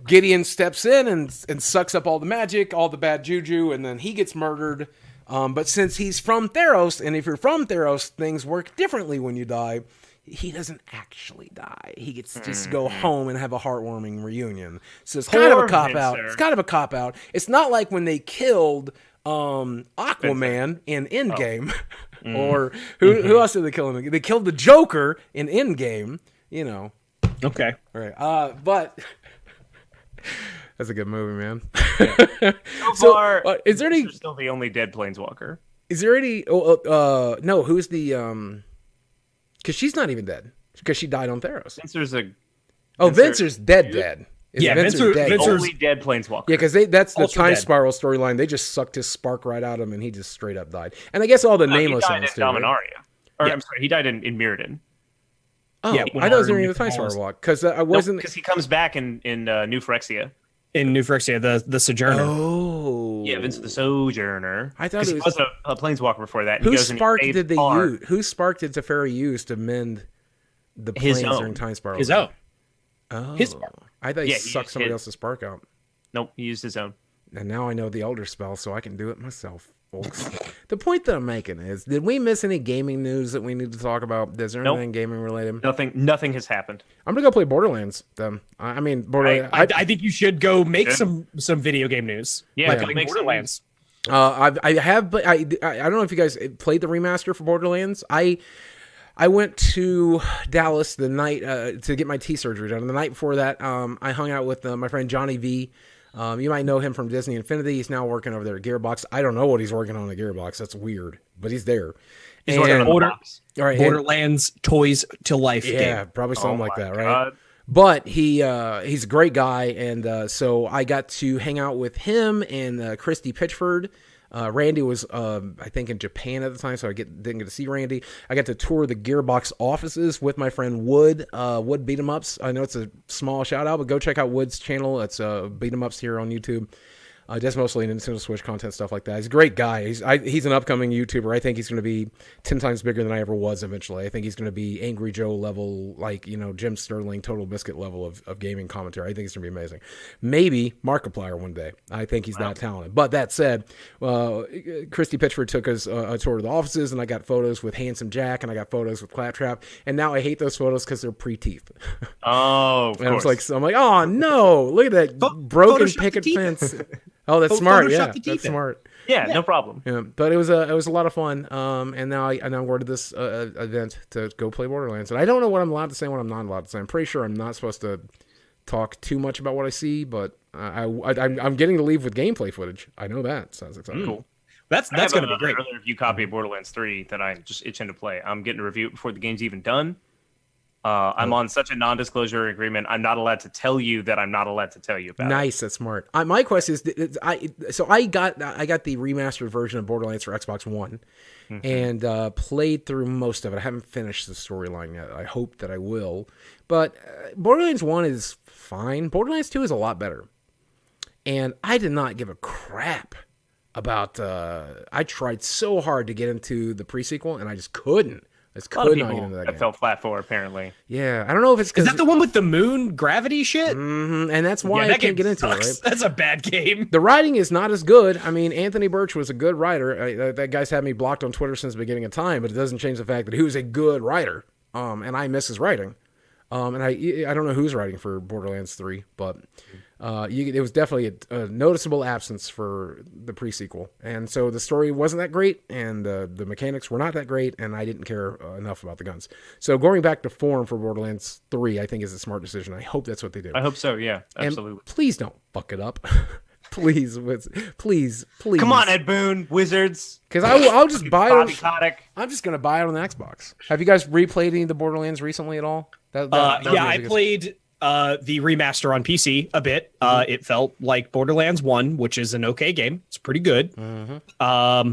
Gideon steps in and sucks up all the magic, all the bad juju, and then he gets murdered. But since he's from Theros, and if you're from Theros, things work differently when you die. He doesn't actually die. He gets to just go home and have a heartwarming reunion. So it's kind of a cop-out. It's kind of a cop-out. It's not like when they killed Aquaman in Endgame. Or who else did they kill him? They killed the Joker in Endgame, you know. Okay. All right. But that's a good movie, man. Yeah. So far, is there any... still the only dead planeswalker. Is there any... no, who's the... Because she's not even dead. Because she died on Theros. Venser's dead. Yeah, Venser's only dead planeswalker. Yeah, because that's the time spiral storyline. They just sucked his spark right out of him, and he just straight up died. And I guess all the nameless ones too. Dominaria. Right? Or, yeah. I'm sorry, he died in Mirrodin. Oh, yeah, I thought it was during the time spiral walk. Because I wasn't... Because he comes back in New Phyrexia. In New Phyrexia, the Sojourner. Oh. Yeah, Vince the Sojourner. I thought he was a planeswalker before that. Whose spark did they use? Whose spark did Teferi use to mend the planes during time spiral? His own. Oh. His spark. I thought he sucked somebody else's spark out. Nope, he used his own. And now I know the Elder spell, so I can do it myself, folks. The point that I'm making is, did we miss any gaming news that we need to talk about? Is there anything gaming related? Nothing has happened. I'm going to go play Borderlands, then. I mean, Borderlands. I think you should go make some video game news. Yeah, like Borderlands. I have, but I don't know if you guys played the remaster for Borderlands. I went to Dallas the night to get my T surgery done. And the night before that, I hung out with my friend Johnny V. You might know him from Disney Infinity. He's now working over there at Gearbox. I don't know what he's working on at Gearbox. That's weird, but he's there. He's working on the box. All right, Borderlands Toys to Life game. Yeah, probably something like that, right? God. But he's a great guy, and so I got to hang out with him and Christy Pitchford. Randy was, I think, in Japan at the time, so didn't get to see Randy. I got to tour the Gearbox offices with my friend Wood. Wood Beat 'em Ups. I know it's a small shout out, but go check out Wood's channel. It's Beat 'em Ups here on YouTube. Does mostly Nintendo Switch content, stuff like that. He's a great guy. He's an upcoming YouTuber. I think he's going to be 10 times bigger than I ever was eventually. I think he's going to be Angry Joe level, like, Jim Sterling, Total Biscuit level of gaming commentary. I think it's going to be amazing. Maybe Markiplier one day. I think he's that talented. But that said, Christy Pitchford took us a tour of the offices, and I got photos with Handsome Jack, and I got photos with Claptrap. And now I hate those photos because they're pre-teeth. Oh, of and course. I'm like, oh, no. Look at that broken picket fence. Oh, that's smart. Yeah, that's smart. Yeah, no problem. Yeah, but it was a lot of fun. And now I'm going to this event to go play Borderlands. And I don't know what I'm allowed to say, what I'm not allowed to say. I'm pretty sure I'm not supposed to talk too much about what I see, but I'm getting to leave with gameplay footage. I know that. Sounds exciting. Cool. That's going to be great. I have a review copy of Borderlands 3 that I'm just itching to play. I'm getting a review before the game's even done. I'm on such a non-disclosure agreement. I'm not allowed to tell you that I'm not allowed to tell you about it. Nice, that's smart. My question is, I got the remastered version of Borderlands for Xbox One, and played through most of it. I haven't finished the storyline yet. I hope that I will. But Borderlands 1 is fine. Borderlands 2 is a lot better. And I did not give a crap about... I tried so hard to get into the pre-sequel, and I just couldn't. A lot of people fell flat for, apparently. Yeah, I don't know if it's because... Is that the one with the moon gravity shit? Mm-hmm, and that's why I can't get into it, right? That's a bad game. The writing is not as good. I mean, Anthony Birch was a good writer. That guy's had me blocked on Twitter since the beginning of time, but it doesn't change the fact that he was a good writer. And I miss his writing. And I don't know who's writing for Borderlands 3, but it was definitely a noticeable absence for the pre-sequel. And so the story wasn't that great, and the mechanics were not that great, and I didn't care enough about the guns. So going back to form for Borderlands 3, I think is a smart decision. I hope that's what they do. I hope so, yeah, absolutely. And please don't fuck it up. Please. Come on, Ed Boon, Wizards. Because I'll just buy it. Kotick. I'm just going to buy it on the Xbox. Have you guys replayed any of the Borderlands recently at all? I played the remaster on PC a bit. It felt like Borderlands 1, which is an okay game. It's pretty good. Mm-hmm.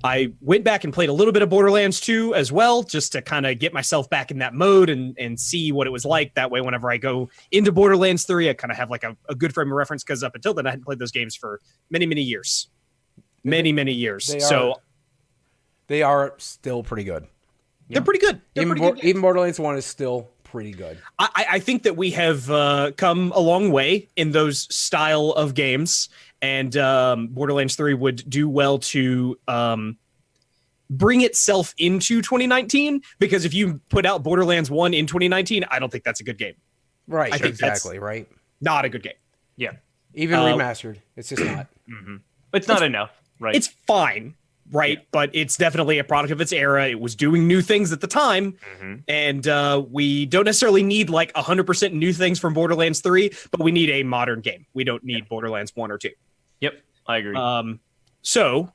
I went back and played a little bit of Borderlands 2 as well, just to kind of get myself back in that mode and see what it was like. That way, whenever I go into Borderlands 3, I kind of have like a good frame of reference, because up until then, I hadn't played those games for many, many years. Many years. They are still pretty good. They're pretty good. Even Borderlands 1 is still pretty good. I think that we have come a long way in those style of games, and Borderlands 3 would do well to bring itself into 2019, because if you put out Borderlands 1 in 2019, I don't think that's a good game. Right, I think exactly, right? Not a good game. Yeah. Even remastered, it's just not. Mm-hmm. It's not enough, right? It's fine. Right, yeah. But it's definitely a product of its era. It was doing new things at the time, and we don't necessarily need like 100% new things from Borderlands 3, but we need a modern game. We don't need Borderlands 1 or 2. Yep, I agree. So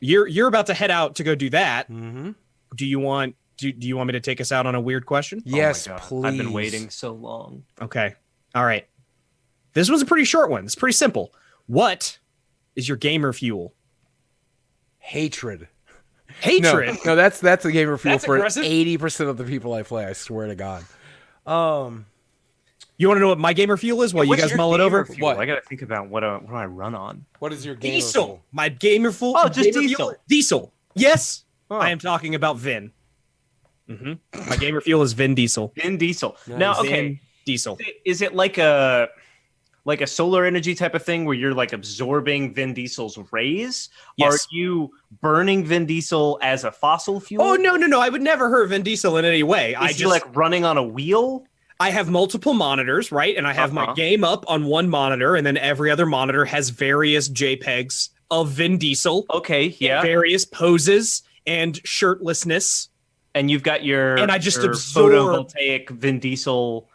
you're about to head out to go do that. Mm-hmm. Do you want me to take us out on a weird question? Yes, please. I've been waiting so long. Okay, all right. This was a pretty short one. It's pretty simple. What is your gamer fuel? Hatred. No, that's a gamer fuel for aggressive. 80% of the people I play. I swear to God. You want to know what my gamer fuel is? While you guys mull it over. Fuel? What? I got to think about what do I run on. What is your gamer diesel? Fuel? My gamer fuel. Oh, just diesel. Diesel. Yes, oh. I am talking about Vin. Mm-hmm. My gamer fuel is Vin Diesel. Vin Diesel. Nice. Now, okay, Vin Diesel. Is it like a solar energy type of thing where you're like absorbing Vin Diesel's rays? Yes. Are you burning Vin Diesel as a fossil fuel? Oh, no. I would never hurt Vin Diesel in any way. Is he like running on a wheel? I have multiple monitors, right? And I have my game up on one monitor, and then every other monitor has various JPEGs of Vin Diesel. Okay, yeah. Various poses and shirtlessness. And you've got your absorb photovoltaic Vin Diesel,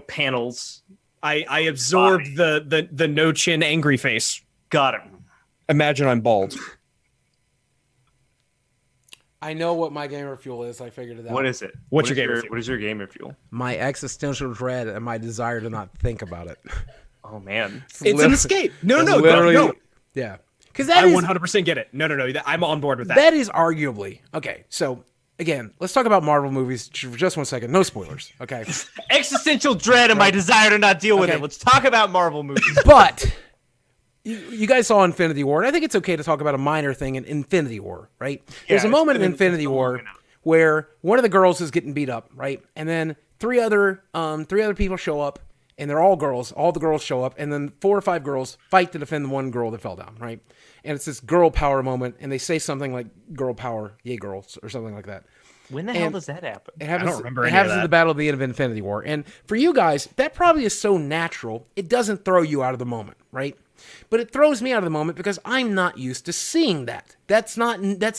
panels I absorbed the no chin angry face. Got it. Imagine I'm bald. I know what my gamer fuel is. I figured it out. What is it? What's your gamer fuel? What is your gamer fuel? My existential dread and my desire to not think about it. Oh man, It's an escape. No. Yeah. Because that I is 100% get it. No. I'm on board with that. that is arguably okay. So again, let's talk about Marvel movies for just 1 second. No spoilers. Okay. existential dread and my desire to not deal with Okay. it. Let's talk about Marvel movies. But you guys saw Infinity War, and I think it's okay to talk about a minor thing in Infinity War, right? There's a moment in Infinity War where one of the girls is getting beat up, right? And then three other people show up, and they're all girls. All the girls show up, and then 4 or 5 girls fight to defend the one girl that fell down, right? And it's this girl power moment, and they say something like "girl power, yay girls" or something like that. When the hell does that happen? It happens, I don't remember it any happens of at that. the Battle of the End of Infinity War. And for you guys, that probably is so natural, it doesn't throw you out of the moment, right? But it throws me out of the moment because I'm not used to seeing that. That's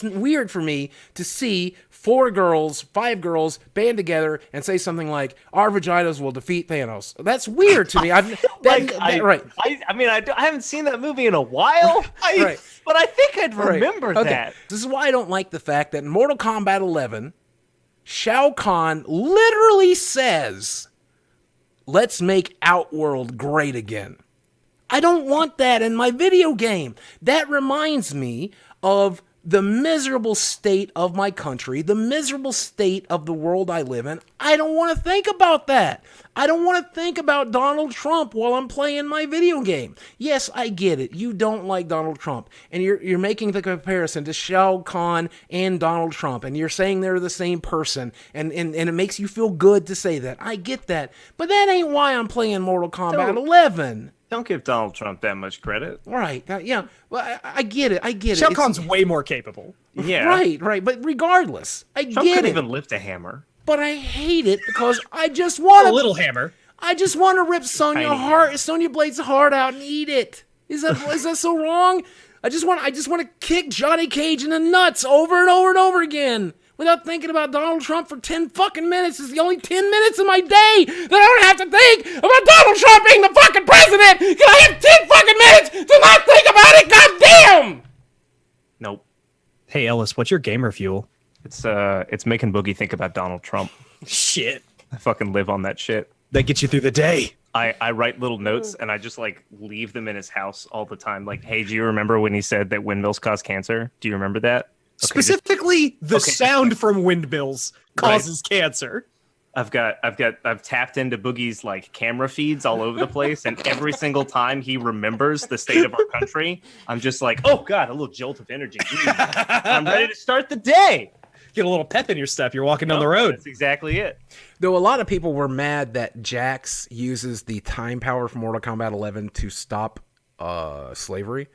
weird for me to see 4 girls, 5 girls band together and say something like, "Our vaginas will defeat Thanos." That's weird to me. I Right. haven't seen that movie in a while. Right. But I think I'd Right. remember Okay. that. This is why I don't like the fact that in Mortal Kombat 11, Shao Kahn literally says, "Let's make Outworld great again." I don't want that in my video game. That reminds me of the miserable state of my country, the miserable state of the world I live in. I don't want to think about that. I don't want to think about Donald Trump while I'm playing my video game. Yes, I get it. You don't like Donald Trump, and you're making the comparison to Shao Kahn and Donald Trump, and you're saying they're the same person, and it makes you feel good to say that. I get that, but that ain't why I'm playing Mortal Kombat 11. Don't give Donald Trump that much credit. Right. Yeah. Well, I get it. I get it. Shao It's- Kahn's way more capable. Yeah. Right. But regardless, I Trump get couldn't it. even lift a hammer. But I hate it because I just want A to. little hammer. I just want to rip Tiny Sonya Blade's heart out and eat it. Is that so wrong? I just want to kick Johnny Cage in the nuts over and over and over again without thinking about Donald Trump for 10 fucking minutes. It's the only 10 minutes of my day that I don't have to think about Donald Trump being the fucking president. Can I have 10 fucking minutes to not think about it? Goddamn! Nope. Hey Ellis, what's your gamer fuel? It's making Boogie think about Donald Trump. Shit. I fucking live on that shit. That gets you through the day. I write little notes and I just like leave them in his house all the time. Like, hey, do you remember when he said that windmills cause cancer? Do you remember that? Okay, Specifically, the sound from windmills causes cancer. I've tapped into Boogie's like camera feeds all over the place, and every single time he remembers the state of our country, I'm just like, oh god, a little jolt of energy. I'm ready to start the day. Get a little pep in your step. You're walking down the road. That's exactly it. Though a lot of people were mad that Jax uses the time power from Mortal Kombat 11 to stop slavery.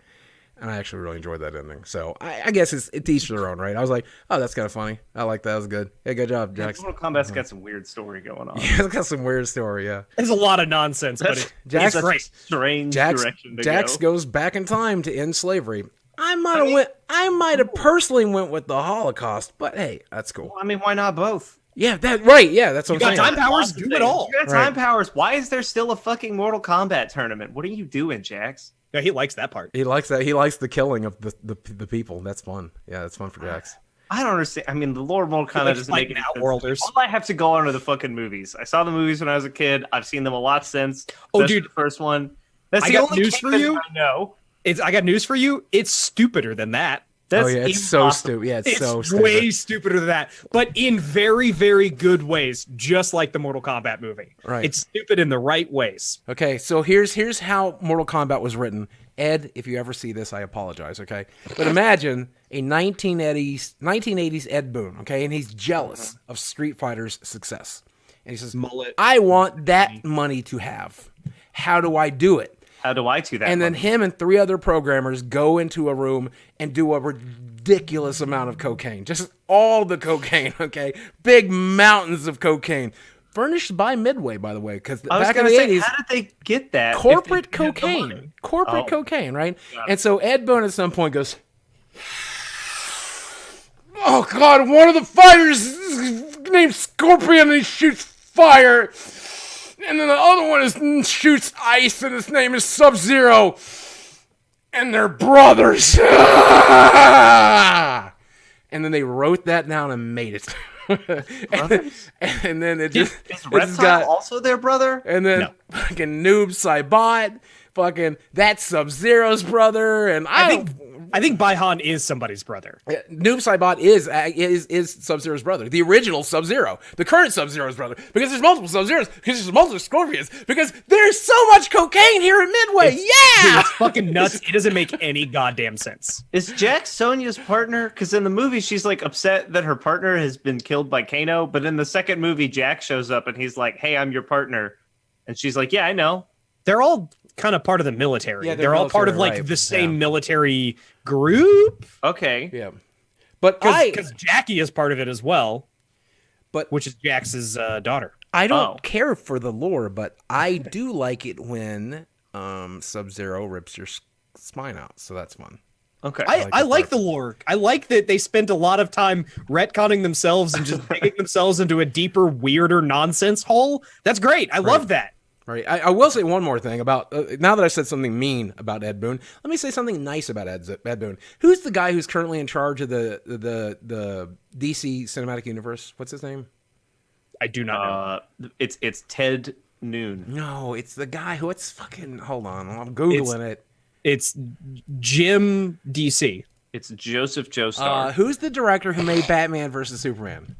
And I actually really enjoyed that ending. So I guess it's each their own, right? I was like, oh, that's kind of funny. I like that. That was good. Hey, good job, Jax. Mortal Kombat's got some weird story going on. Yeah, it's got some weird story, yeah. There's a lot of nonsense, but Jax, it's great. Strange Jax direction to Jax go. goes back in time to end slavery. I might have personally went with the Holocaust, but hey, that's cool. I mean, why not both? Yeah, right. Yeah, that's what You I'm got saying. time powers, do it all. You got time powers. Why is there still a fucking Mortal Kombat tournament? What are you doing, Jax? Yeah, he likes that part. He likes that. He likes the killing of the people. That's fun. Yeah, that's fun for Jax. I don't understand. I mean, the lore of Mortal Kombat likes doesn't make fighting any sense. Outworlders. All I have to go on are the fucking movies. I saw the movies when I was a kid. I've seen them a lot since. Oh, Especially dude. the first one. That's I the got only news for canon you. I know. I got news for you. It's stupider than that. That's Oh yeah, it's so impossible. stupid. Yeah, it's It's so stupid. way stupider than that, but in very, very good ways, just like the Mortal Kombat movie. Right. It's stupid in the right ways. Okay, so here's how Mortal Kombat was written. Ed, if you ever see this, I apologize, okay? But imagine a 1980s Ed Boon, okay? And he's jealous of Street Fighter's success. And he says, Mullet. I want that money to have. How do I do it? How do I do that? And then money? him and 3 other programmers go into a room and do a ridiculous amount of cocaine. Just all the cocaine, okay? Big mountains of cocaine. Furnished by Midway, by the way, because I was back in gonna the say, 80s, how did they get that? if corporate they didn't have the money? cocaine. Corporate Oh. cocaine, right? And so Ed Boon at some point goes, oh, God, one of the fighters is named Scorpion and he shoots fire. And then the other one shoots ice, and his name is Sub-Zero. And they're brothers. And then they wrote that down and made it. and then it just is Reptile also their brother? And then fucking Noob Saibot, fucking that's Sub-Zero's brother, and I think Baihan is somebody's brother. Noob Saibot is Sub-Zero's brother, the original Sub-Zero, the current Sub-Zero's brother, because there's multiple Sub-Zeros, because there's multiple Scorpions, because there's so much cocaine here at Midway. Dude, it's fucking nuts. It doesn't make any goddamn sense. Is Jack Sonya's partner? Because in the movie, she's like upset that her partner has been killed by Kano, but in the second movie, Jack shows up and he's like, "Hey, I'm your partner," and she's like, "Yeah, I know." They're all kind of part of the military. Yeah, they're all part of like the same military group. Okay. Yeah. But because Jackie is part of it as well, which is Jax's daughter. I don't care for the lore, but I do like it when Sub-Zero rips your spine out. So that's fun. Okay. I like the lore. I like that they spent a lot of time retconning themselves and just digging themselves into a deeper, weirder nonsense hole. That's great. I love that. Right. I will say one more thing about now that I said something mean about Ed Boon. Let me say something nice about Ed Boon. Who's the guy who's currently in charge of the DC Cinematic Universe? What's his name? I do not know. It's Ted Noon. No, it's the guy who. It's fucking. Hold on, I'm googling it. It's Jim DC. It's Joseph Joestar. Who's the director who made Batman versus Superman?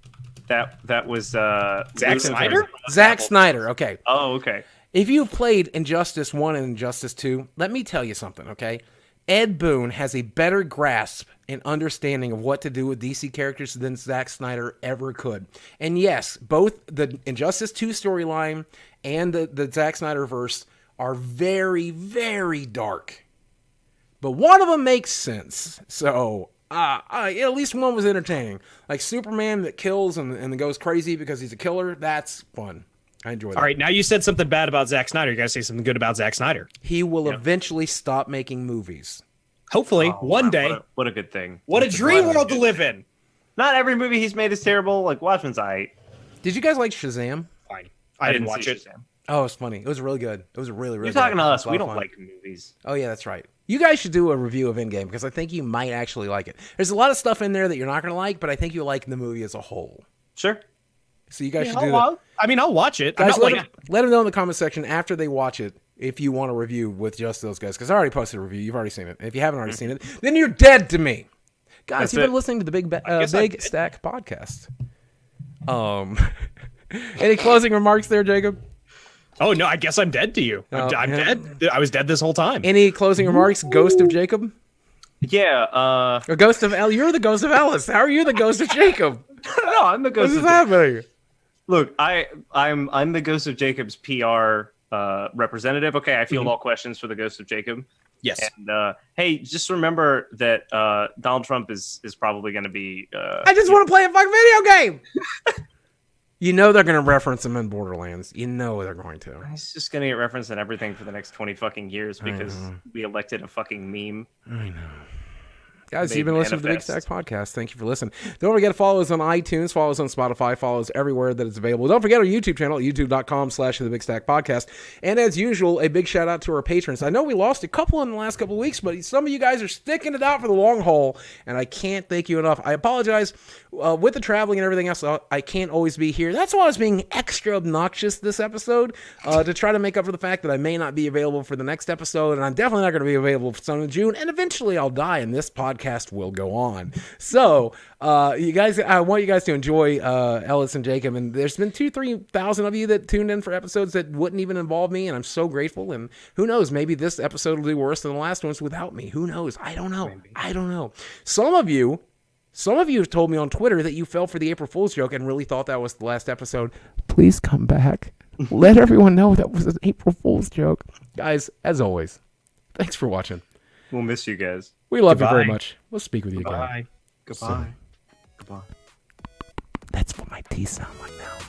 That was Zack Snyder? Zack Snyder, okay. Oh, okay. If you've played Injustice 1 and Injustice 2, let me tell you something, okay? Ed Boon has a better grasp and understanding of what to do with DC characters than Zack Snyder ever could. And yes, both the Injustice 2 storyline and the Zack Snyder verse are very, very dark. But one of them makes sense. So at least one was entertaining. Like Superman that kills and then goes crazy because he's a killer. That's fun. I enjoy that. All right, now you said something bad about Zack Snyder. You got to say something good about Zack Snyder. He will eventually stop making movies. Hopefully, one day. What a good thing. What a dream world to live in. Not every movie he's made is terrible. Like Watchmen's Eye. Did you guys like Shazam? Fine. I didn't watch it. Shazam. Oh, it was funny. It was really good. It was really, really You're talking good. to us. We don't like movies. Oh, yeah, that's right. You guys should do a review of Endgame because I think you might actually like it. There's a lot of stuff in there that you're not going to like, but I think you'll like the movie as a whole. Sure. So you guys should do that. I mean, I'll watch it. Guys, let them know in the comment section after they watch it if you want a review with just those guys, because I already posted a review. You've already seen it. If you haven't already seen it, then you're dead to me. Guys, you've been listening to the Big Stack podcast. Any closing remarks there, Jacob? Oh, no, I guess I'm dead to you. I'm dead. I was dead this whole time. Any closing remarks, Ghost of Jacob? Yeah. Or Ghost of El. You're the Ghost of Ellis. How are you the Ghost of Jacob? No, I'm the Ghost of Jacob. What is happening? Look, I'm the Ghost of Jacob's PR representative. Okay, I field all questions for the Ghost of Jacob. Yes. And hey, just remember that Donald Trump is probably going to be. I just want to play a fucking video game. You know they're going to reference him in Borderlands. You know they're going to. He's just going to get referenced in everything for the next 20 fucking years because we elected a fucking meme. I know. Guys, you've been listening to the Big Stack Podcast. Thank you for listening. Don't forget to follow us on iTunes, follow us on Spotify, follow us everywhere that it's available. Don't forget our YouTube channel, youtube.com/The Big Stack Podcast. And as usual, a big shout out to our patrons. I know we lost a couple in the last couple of weeks, but some of you guys are sticking it out for the long haul, and I can't thank you enough. I apologize. With the traveling and everything else, I can't always be here. That's why I was being extra obnoxious this episode to try to make up for the fact that I may not be available for the next episode, and I'm definitely not going to be available for some in June, and eventually I'll die, and this podcast will go on. So, you guys, I want you guys to enjoy Ellis and Jacob, and there's been 2,000-3,000 of you that tuned in for episodes that wouldn't even involve me, and I'm so grateful, and who knows, maybe this episode will do worse than the last ones without me. Who knows? I don't know. Maybe. I don't know. Some of you have told me on Twitter that you fell for the April Fool's joke and really thought that was the last episode. Please come back. Let everyone know that was an April Fool's joke. Guys, as always, thanks for watching. We'll miss you guys. We love you very much. We'll speak with you again. Goodbye. Goodbye. That's what my teeth sound like now.